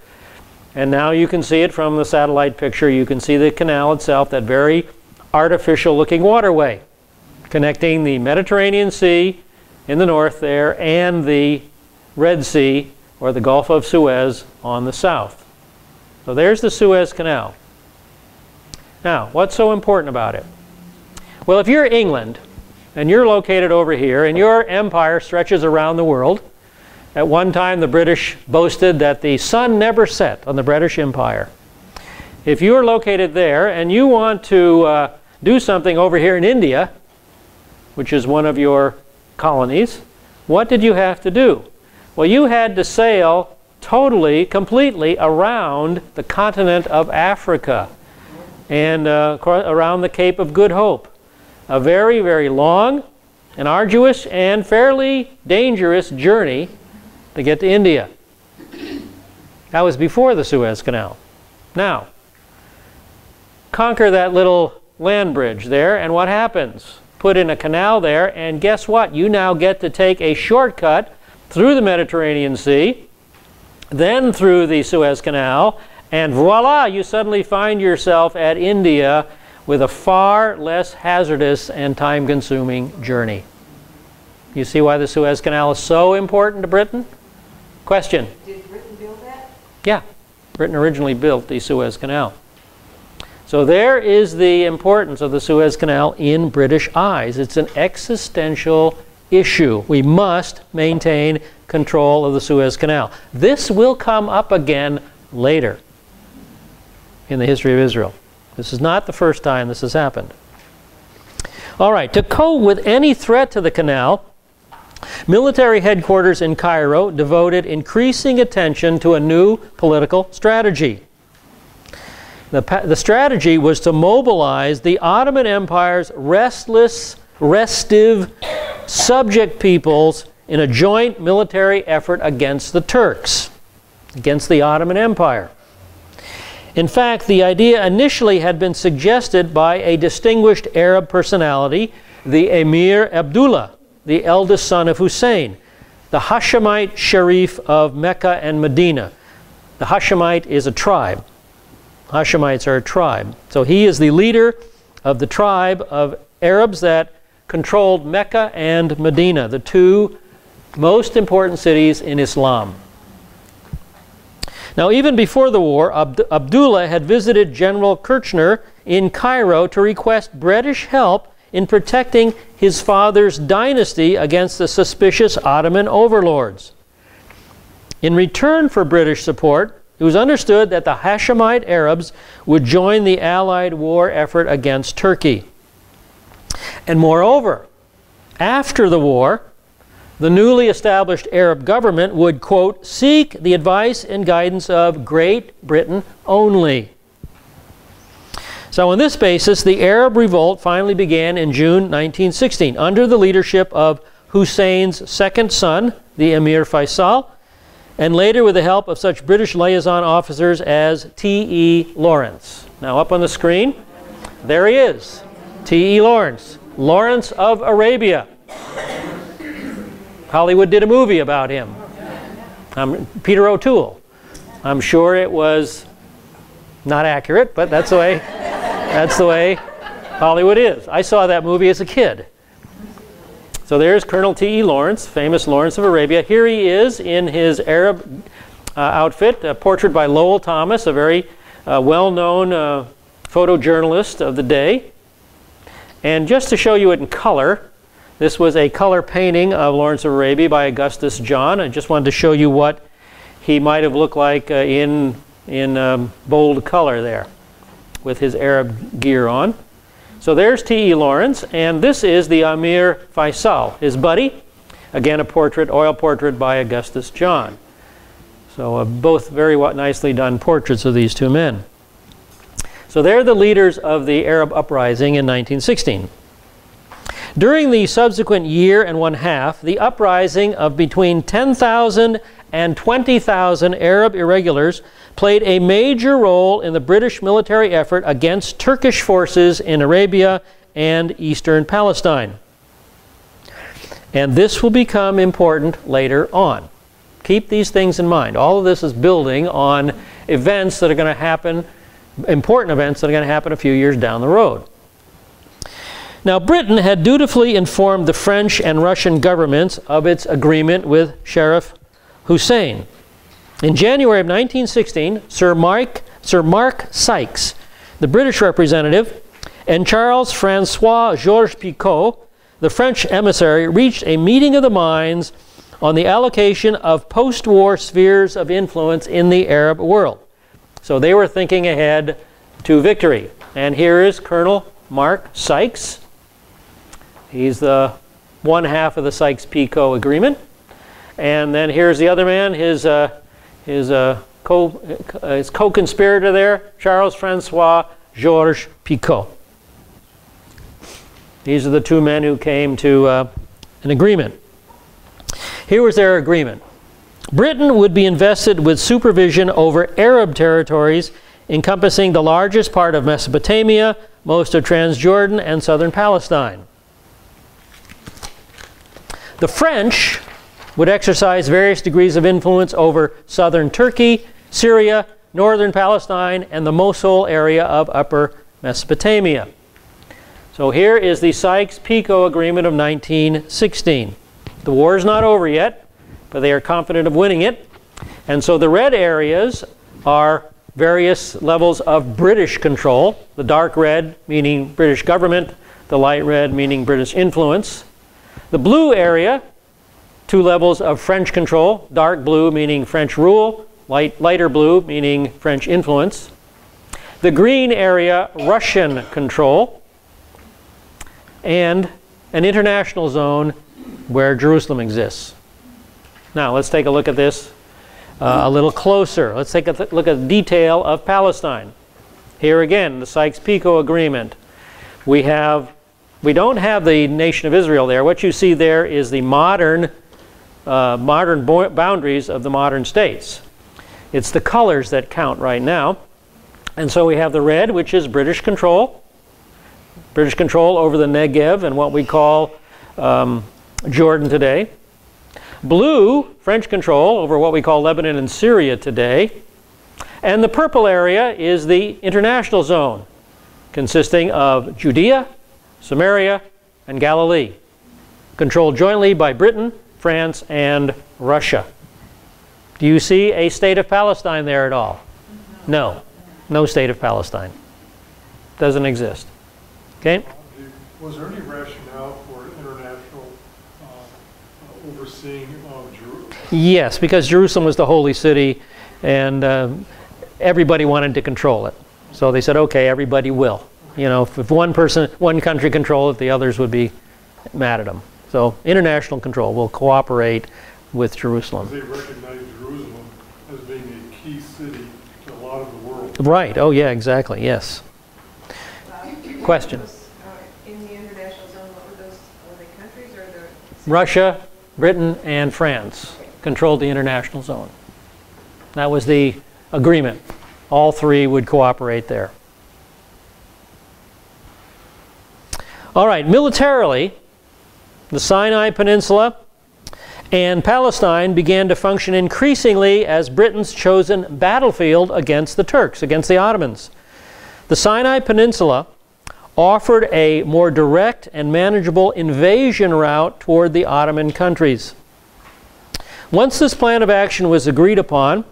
And now you can see it from the satellite picture. You can see the canal itself, that very artificial looking waterway connecting the Mediterranean Sea in the north there and the Red Sea, or the Gulf of Suez, on the south. So there's the Suez Canal. Now, what's so important about it? Well, if you're England, and you're located over here, and your empire stretches around the world, at one time the British boasted that the sun never set on the British Empire. If you're located there, and you want to do something over here in India, which is one of your colonies, what did you have to do? Well, you had to sail totally, completely around the continent of Africa and around the Cape of Good Hope. A very, very long and arduous and fairly dangerous journey to get to India. That was before the Suez Canal. Now, conquer that little land bridge there, and what happens? Put in a canal there, and guess what? You now get to take a shortcut through the Mediterranean Sea, then through the Suez Canal, and voila, you suddenly find yourself at India with a far less hazardous and time-consuming journey. You see why the Suez Canal is so important to Britain? Question? Did Britain build that? Yeah, Britain originally built the Suez Canal. So there is the importance of the Suez Canal in British eyes. It's an existential issue. We must maintain control of the Suez Canal. This will come up again later in the history of Israel. This is not the first time this has happened. All right, to cope with any threat to the canal, military headquarters in Cairo devoted increasing attention to a new political strategy. The strategy was to mobilize the Ottoman Empire's restive subject peoples in a joint military effort against the Turks, against the Ottoman Empire. In fact, the idea initially had been suggested by a distinguished Arab personality, the Emir Abdullah, the eldest son of Hussein, the Hashemite Sharif of Mecca and Medina. The Hashemite is a tribe. Hashemites are a tribe. So he is the leader of the tribe of Arabs that controlled Mecca and Medina, the two most important cities in Islam. Now, even before the war, Abdullah had visited General Kirchner in Cairo to request British help in protecting his father's dynasty against the suspicious Ottoman overlords. In return for British support, it was understood that the Hashemite Arabs would join the Allied war effort against Turkey. And moreover, after the war, the newly established Arab government would, quote, seek the advice and guidance of Great Britain only. So on this basis, the Arab revolt finally began in June 1916 under the leadership of Hussein's second son, the Emir Faisal, and later with the help of such British liaison officers as T.E. Lawrence. Now up on the screen, there he is, T.E. Lawrence, Lawrence of Arabia. Hollywood did a movie about him. Peter O'Toole. I'm sure it was not accurate, but that's the way Hollywood is. I saw that movie as a kid. So there's Colonel T.E. Lawrence, famous Lawrence of Arabia. Here he is in his Arab outfit, a portrait by Lowell Thomas, a very well-known photojournalist of the day. And just to show you it in color, this was a color painting of Lawrence of Arabia by Augustus John. I just wanted to show you what he might have looked like in bold color there with his Arab gear on. So there's T.E. Lawrence, and this is the Emir Faisal, his buddy. Again, a portrait, oil portrait by Augustus John. So both very nicely done portraits of these two men. So they're the leaders of the Arab uprising in 1916. During the subsequent year and one half, the uprising of between 10,000 and 20,000 Arab irregulars played a major role in the British military effort against Turkish forces in Arabia and eastern Palestine. And this will become important later on. Keep these things in mind. All of this is building on events that are going to happen, important events that are going to happen a few years down the road. Now, Britain had dutifully informed the French and Russian governments of its agreement with Sheriff Hussein. In January of 1916, Sir Mark Sykes, the British representative, and Charles Francois Georges Picot, the French emissary, reached a meeting of the minds on the allocation of post-war spheres of influence in the Arab world. So they were thinking ahead to victory. And here is Colonel Mark Sykes. He's the one half of the Sykes-Picot agreement. And then here's the other man, his co-conspirator there, Charles Francois Georges Picot. These are the two men who came to an agreement. Here was their agreement. Britain would be invested with supervision over Arab territories encompassing the largest part of Mesopotamia, most of Transjordan, and southern Palestine. The French would exercise various degrees of influence over southern Turkey, Syria, northern Palestine, and the Mosul area of upper Mesopotamia. So here is the Sykes-Picot Agreement of 1916. The war is not over yet, but they are confident of winning it. And so the red areas are various levels of British control. The dark red meaning British government, the light red meaning British influence. The blue area, two levels of French control, dark blue meaning French rule, lighter blue meaning French influence. The green area, Russian control, and an international zone where Jerusalem exists. Now let's take a look at this a little closer. Let's take a look at the detail of Palestine. Here again, the Sykes-Picot Agreement. We don't have the nation of Israel there. What you see there is the modern boundaries of the modern states. It's the colors that count right now. And so we have the red, which is British control. British control over the Negev and what we call Jordan today. Blue, French control over what we call Lebanon and Syria today. And the purple area is the international zone, consisting of Judea, Samaria, and Galilee, controlled jointly by Britain, France, and Russia. Do you see a state of Palestine there at all? No. No state of Palestine. Doesn't exist. Okay? Was there any rationale for international overseeing of Jerusalem? Yes, because Jerusalem was the holy city, and everybody wanted to control it. So they said, okay, everybody will. You know, if one country controlled it, the others would be mad at them. So international control will cooperate with Jerusalem. They recognize Jerusalem as being a key city to a lot of the world. Right. Oh, yeah, exactly. Yes. Question. In the international zone, what were those? Were they countries or the... Russia, Britain, and France controlled the international zone. That was the agreement. All three would cooperate there. All right, militarily, the Sinai Peninsula and Palestine began to function increasingly as Britain's chosen battlefield against the Turks, against the Ottomans. The Sinai Peninsula offered a more direct and manageable invasion route toward the Ottoman countries. Once this plan of action was agreed upon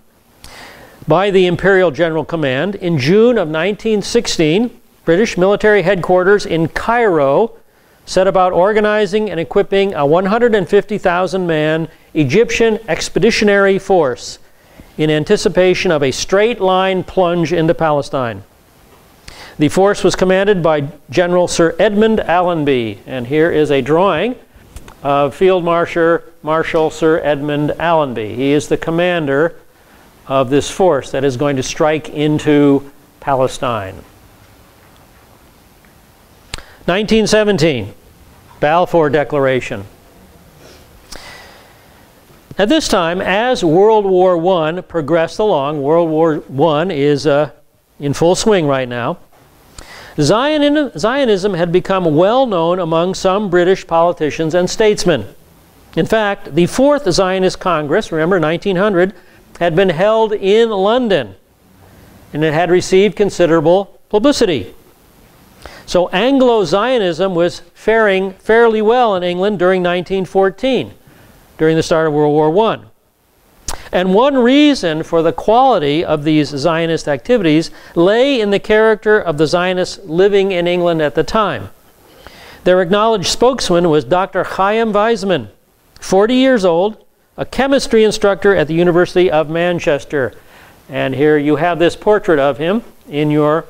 by the Imperial General Command, in June of 1916, British military headquarters in Cairo set about organizing and equipping a 150,000-man Egyptian expeditionary force in anticipation of a straight-line plunge into Palestine. The force was commanded by General Sir Edmund Allenby, and here is a drawing of Field Marshal Sir Edmund Allenby. He is the commander of this force that is going to strike into Palestine. 1917, Balfour Declaration. At this time, as World War I progressed along, World War I is in full swing right now, Zionism had become well known among some British politicians and statesmen. In fact, the Fourth Zionist Congress, remember 1900, had been held in London, and it had received considerable publicity. So Anglo-Zionism was faring fairly well in England during 1914, during the start of World War I. And one reason for the quality of these Zionist activities lay in the character of the Zionists living in England at the time. Their acknowledged spokesman was Dr. Chaim Weizmann, 40 years old, a chemistry instructor at the University of Manchester. And here you have this portrait of him in your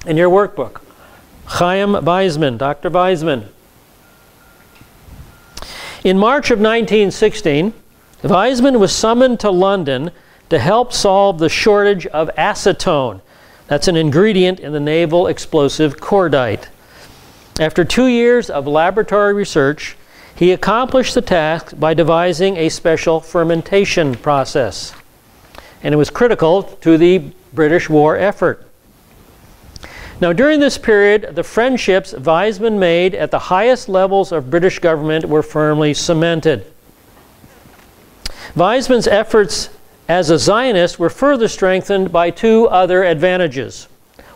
workbook. Chaim Weizmann, Dr. Weizmann. In March of 1916, Weizmann was summoned to London to help solve the shortage of acetone. That's an ingredient in the naval explosive cordite. After 2 years of laboratory research, he accomplished the task by devising a special fermentation process. And it was critical to the British war effort. Now, during this period, the friendships Weizmann made at the highest levels of British government were firmly cemented. Weizmann's efforts as a Zionist were further strengthened by two other advantages.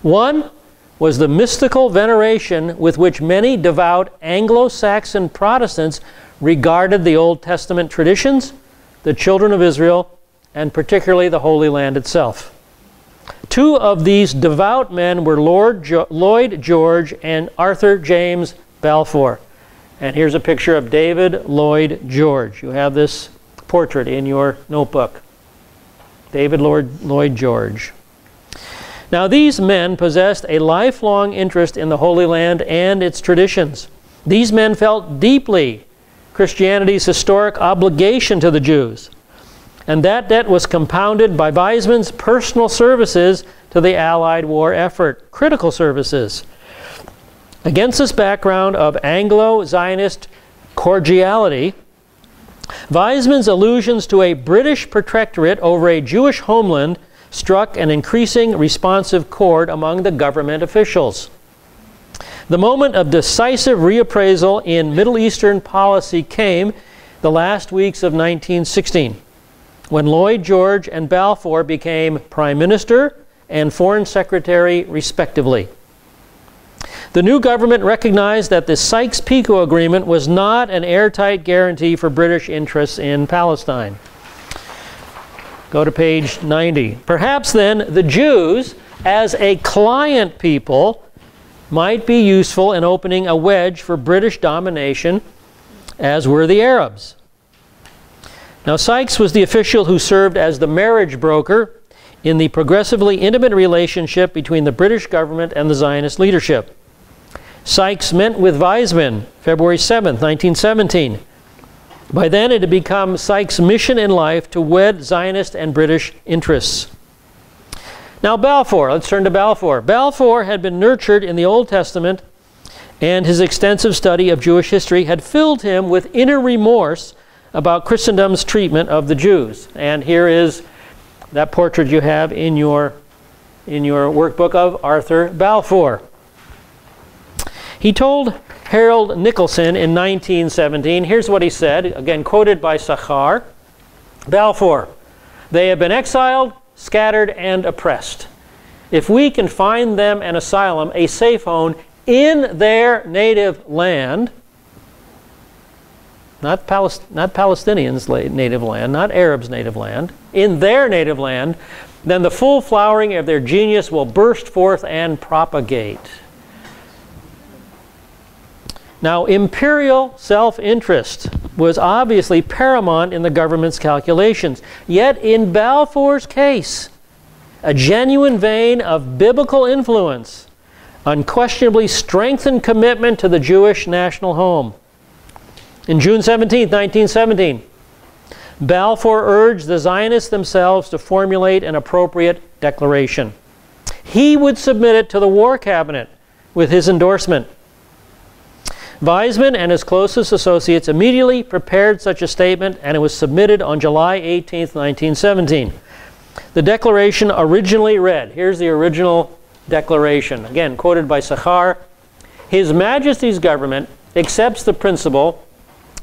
One was the mystical veneration with which many devout Anglo-Saxon Protestants regarded the Old Testament traditions, the children of Israel, and particularly the Holy Land itself. Two of these devout men were Lloyd George and Arthur James Balfour. And here's a picture of David Lloyd George. You have this portrait in your notebook. David Lloyd George. Now, these men possessed a lifelong interest in the Holy Land and its traditions. These men felt deeply Christianity's historic obligation to the Jews. And that debt was compounded by Weizmann's personal services to the Allied war effort, critical services. Against this background of Anglo-Zionist cordiality, Weizmann's allusions to a British protectorate over a Jewish homeland struck an increasing responsive chord among the government officials. The moment of decisive reappraisal in Middle Eastern policy came the last weeks of 1916. when Lloyd George and Balfour became Prime Minister and Foreign Secretary, respectively. The new government recognized that the Sykes-Picot Agreement was not an airtight guarantee for British interests in Palestine. Go to page 90. Perhaps then the Jews, as a client people, might be useful in opening a wedge for British domination, as were the Arabs. Now, Sykes was the official who served as the marriage broker in the progressively intimate relationship between the British government and the Zionist leadership. Sykes met with Weizmann February 7, 1917. By then, it had become Sykes' mission in life to wed Zionist and British interests. Now, Balfour, let's turn to Balfour. Balfour had been nurtured in the Old Testament, and his extensive study of Jewish history had filled him with inner remorse about Christendom's treatment of the Jews. And here is that portrait you have in your workbook of Arthur Balfour. He told Harold Nicholson in 1917, here's what he said, again quoted by Sachar, Balfour, "They have been exiled, scattered, and oppressed. If we can find them an asylum, a safe home in their native land," not Palestinians' native land, not Arabs' native land, in their native land, then the full flowering of their genius will burst forth and propagate. Now, imperial self-interest was obviously paramount in the government's calculations. Yet in Balfour's case, a genuine vein of biblical influence unquestionably strengthened commitment to the Jewish national home. In June 17, 1917, Balfour urged the Zionists themselves to formulate an appropriate declaration. He would submit it to the War Cabinet with his endorsement. Weizmann and his closest associates immediately prepared such a statement, and it was submitted on July 18, 1917. The declaration originally read, here's the original declaration, again quoted by Sachar, "His Majesty's government accepts the principle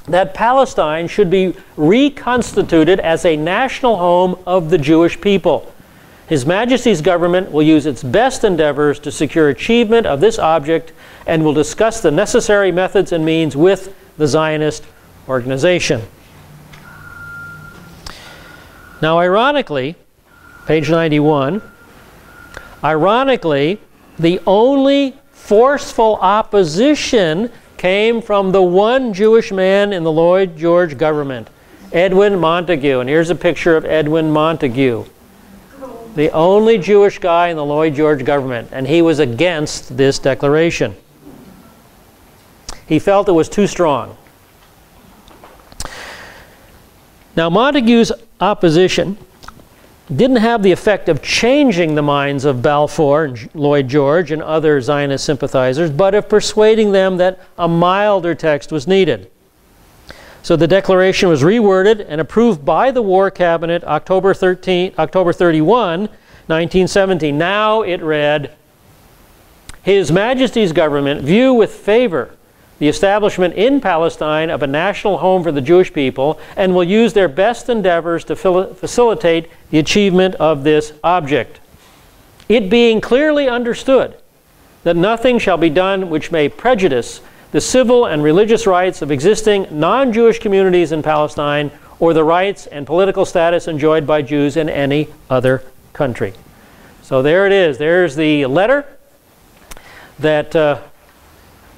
that Palestine should be reconstituted as a national home of the Jewish people. His Majesty's government will use its best endeavors to secure achievement of this object and will discuss the necessary methods and means with the Zionist organization." Now, ironically, page 91, ironically, the only forceful opposition came from the one Jewish man in the Lloyd George government, Edwin Montagu. And here's a picture of Edwin Montagu, the only Jewish guy in the Lloyd George government, and he was against this declaration. He felt it was too strong. Now, Montagu's opposition didn't have the effect of changing the minds of Balfour and Lloyd George and other Zionist sympathizers, but of persuading them that a milder text was needed. So the declaration was reworded and approved by the War Cabinet October 31, 1917. Now it read, "His Majesty's government view with favor the establishment in Palestine of a national home for the Jewish people and will use their best endeavors to facilitate the achievement of this object. It being clearly understood that nothing shall be done which may prejudice the civil and religious rights of existing non-Jewish communities in Palestine or the rights and political status enjoyed by Jews in any other country." So there it is. There's the letter that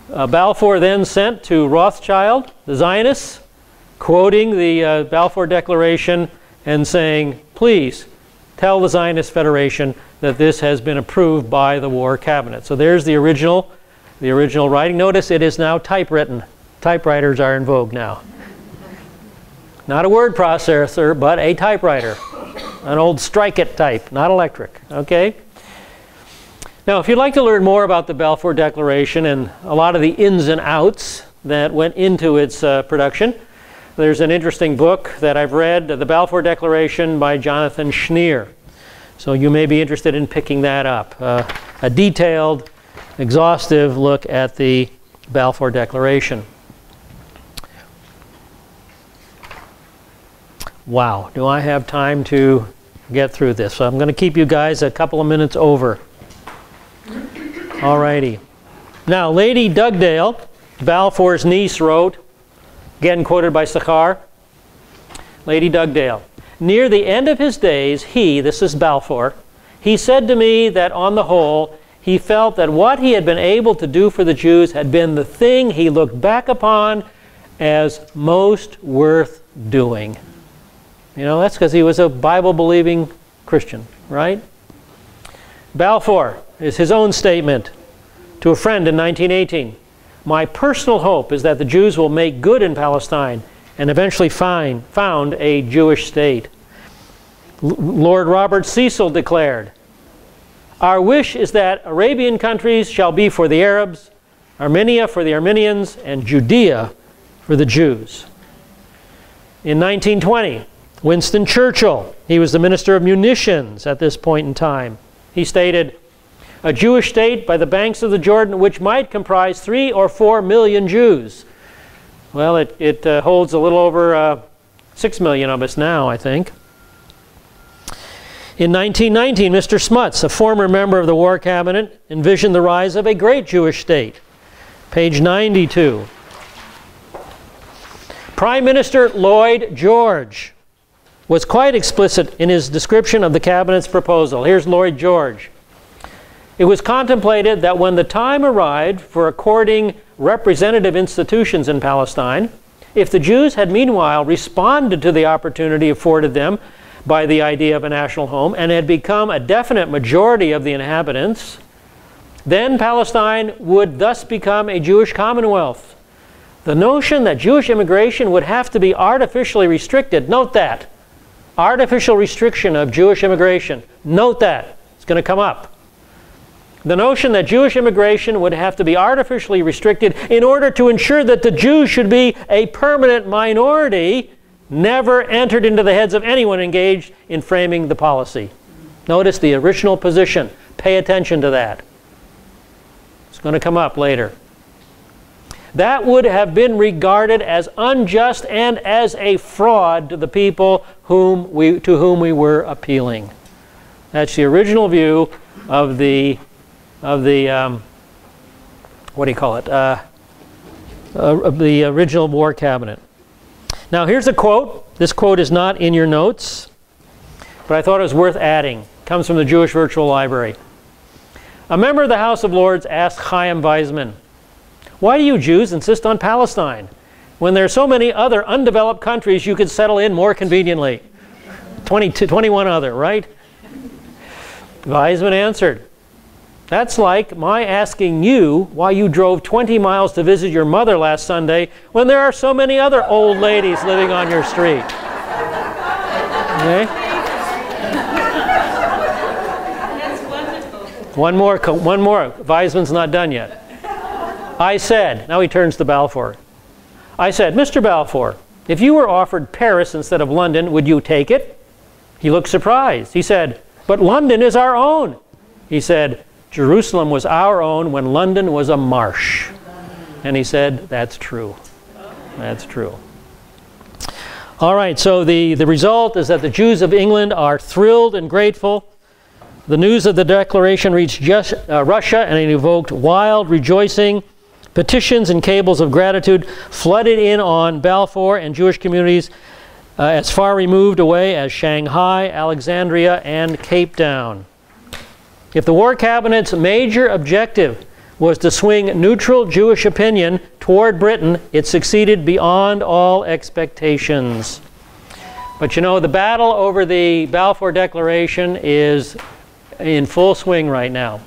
Balfour then sent to Rothschild, the Zionists, quoting the Balfour Declaration and saying, please tell the Zionist Federation that this has been approved by the War Cabinet. So there's the original writing. Notice it is now typewritten. Typewriters are in vogue now. Not a word processor, but a typewriter. An old strike-it type, not electric. Okay? Now, if you'd like to learn more about the Balfour Declaration and a lot of the ins and outs that went into its production, there's an interesting book that I've read, The Balfour Declaration by Jonathan Schneer. So you may be interested in picking that up. A detailed, exhaustive look at the Balfour Declaration. Wow, do I have time to get through this? So I'm going to keep you guys a couple of minutes over. Alrighty. Now, Lady Dugdale, Balfour's niece, wrote, again quoted by Sakhar, Lady Dugdale, near the end of his days, this is Balfour, he said to me that on the whole, he felt that what he had been able to do for the Jews had been the thing he looked back upon as most worth doing. You know, that's because he was a Bible-believing Christian, right? Balfour is his own statement to a friend in 1918. My personal hope is that the Jews will make good in Palestine and eventually found a Jewish state. Lord Robert Cecil declared, our wish is that Arabian countries shall be for the Arabs, Armenia for the Armenians, and Judea for the Jews. In 1920, Winston Churchill, he was the Minister of Munitions at this point in time, he stated, a Jewish state by the banks of the Jordan which might comprise 3 or 4 million Jews. Well, it holds a little over 6 million of us now, I think. In 1919, Mr. Smuts, a former member of the War Cabinet, envisioned the rise of a great Jewish state. Page 92. Prime Minister Lloyd George was quite explicit in his description of the Cabinet's proposal. Here's Lloyd George. It was contemplated that when the time arrived for according representative institutions in Palestine, if the Jews had meanwhile responded to the opportunity afforded them by the idea of a national home and had become a definite majority of the inhabitants, then Palestine would thus become a Jewish commonwealth. The notion that Jewish immigration would have to be artificially restricted, note that, artificial restriction of Jewish immigration, note that, it's going to come up. The notion that Jewish immigration would have to be artificially restricted in order to ensure that the Jews should be a permanent minority never entered into the heads of anyone engaged in framing the policy. Notice the original position. Pay attention to that. It's going to come up later. That would have been regarded as unjust and as a fraud to the people to whom we were appealing. That's the original view of the what do you call it? Of the original War Cabinet. Now here's a quote. This quote is not in your notes, but I thought it was worth adding. It comes from the Jewish Virtual Library. A member of the House of Lords asked Chaim Weizmann, why do you Jews insist on Palestine when there are so many other undeveloped countries you could settle in more conveniently? 21 other, right? Weizmann answered, that's like my asking you why you drove 20 miles to visit your mother last Sunday when there are so many other old ladies living on your street. Okay? That's wonderful. One more. Weizmann's not done yet. I said, now he turns to Balfour. I said, Mr. Balfour, if you were offered Paris instead of London, would you take it? He looked surprised. He said, but London is our own. He said, Jerusalem was our own when London was a marsh. And he said, that's true. That's true. All right, so the result is that the Jews of England are thrilled and grateful. The news of the declaration reached Russia, and it evoked wild rejoicing. Petitions and cables of gratitude flooded in on Balfour and Jewish communities as far removed away as Shanghai, Alexandria, and Cape Town. If the War Cabinet's major objective was to swing neutral Jewish opinion toward Britain, it succeeded beyond all expectations. But you know, the battle over the Balfour Declaration is in full swing right now.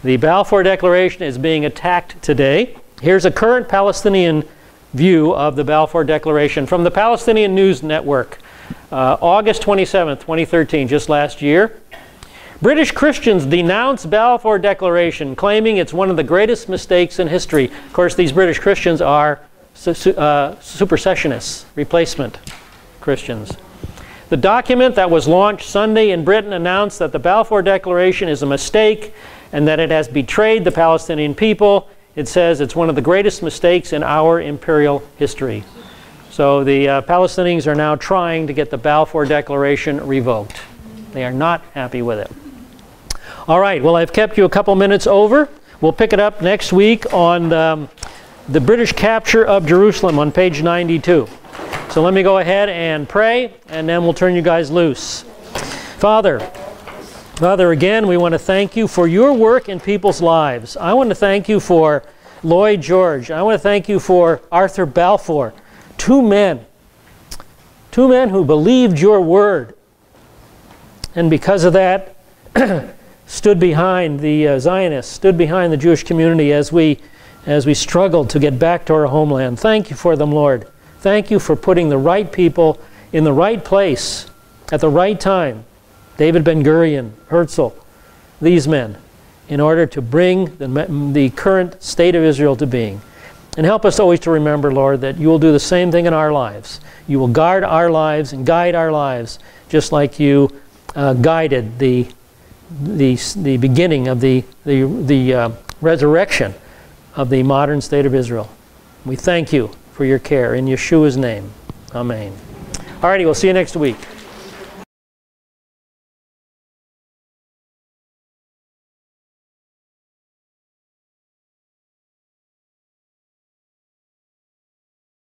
The Balfour Declaration is being attacked today. Here's a current Palestinian view of the Balfour Declaration from the Palestinian News Network, August 27, 2013, just last year. British Christians denounce Balfour Declaration, claiming it's one of the greatest mistakes in history. Of course, these British Christians are supersessionists, replacement Christians. The document that was launched Sunday in Britain announced that the Balfour Declaration is a mistake and that it has betrayed the Palestinian people. It says it's one of the greatest mistakes in our imperial history. So the Palestinians are now trying to get the Balfour Declaration revoked. They are not happy with it. All right, well, I've kept you a couple minutes over. We'll pick it up next week on the British capture of Jerusalem on page 92. So let me go ahead and pray, and then we'll turn you guys loose. Father, again, we want to thank you for your work in people's lives. I want to thank you for Lloyd George. I want to thank you for Arthur Balfour. Two men who believed your word, and because of that, stood behind the Zionists, stood behind the Jewish community as we struggled to get back to our homeland. Thank you for them, Lord. Thank you for putting the right people in the right place at the right time. David Ben-Gurion, Herzl, these men, in order to bring the current state of Israel to being. And help us always to remember, Lord, that you will do the same thing in our lives. You will guard our lives and guide our lives, just like you guided the beginning of the resurrection of the modern state of Israel. We thank you for your care in Yeshua's name. Amen. All righty, we'll see you next week.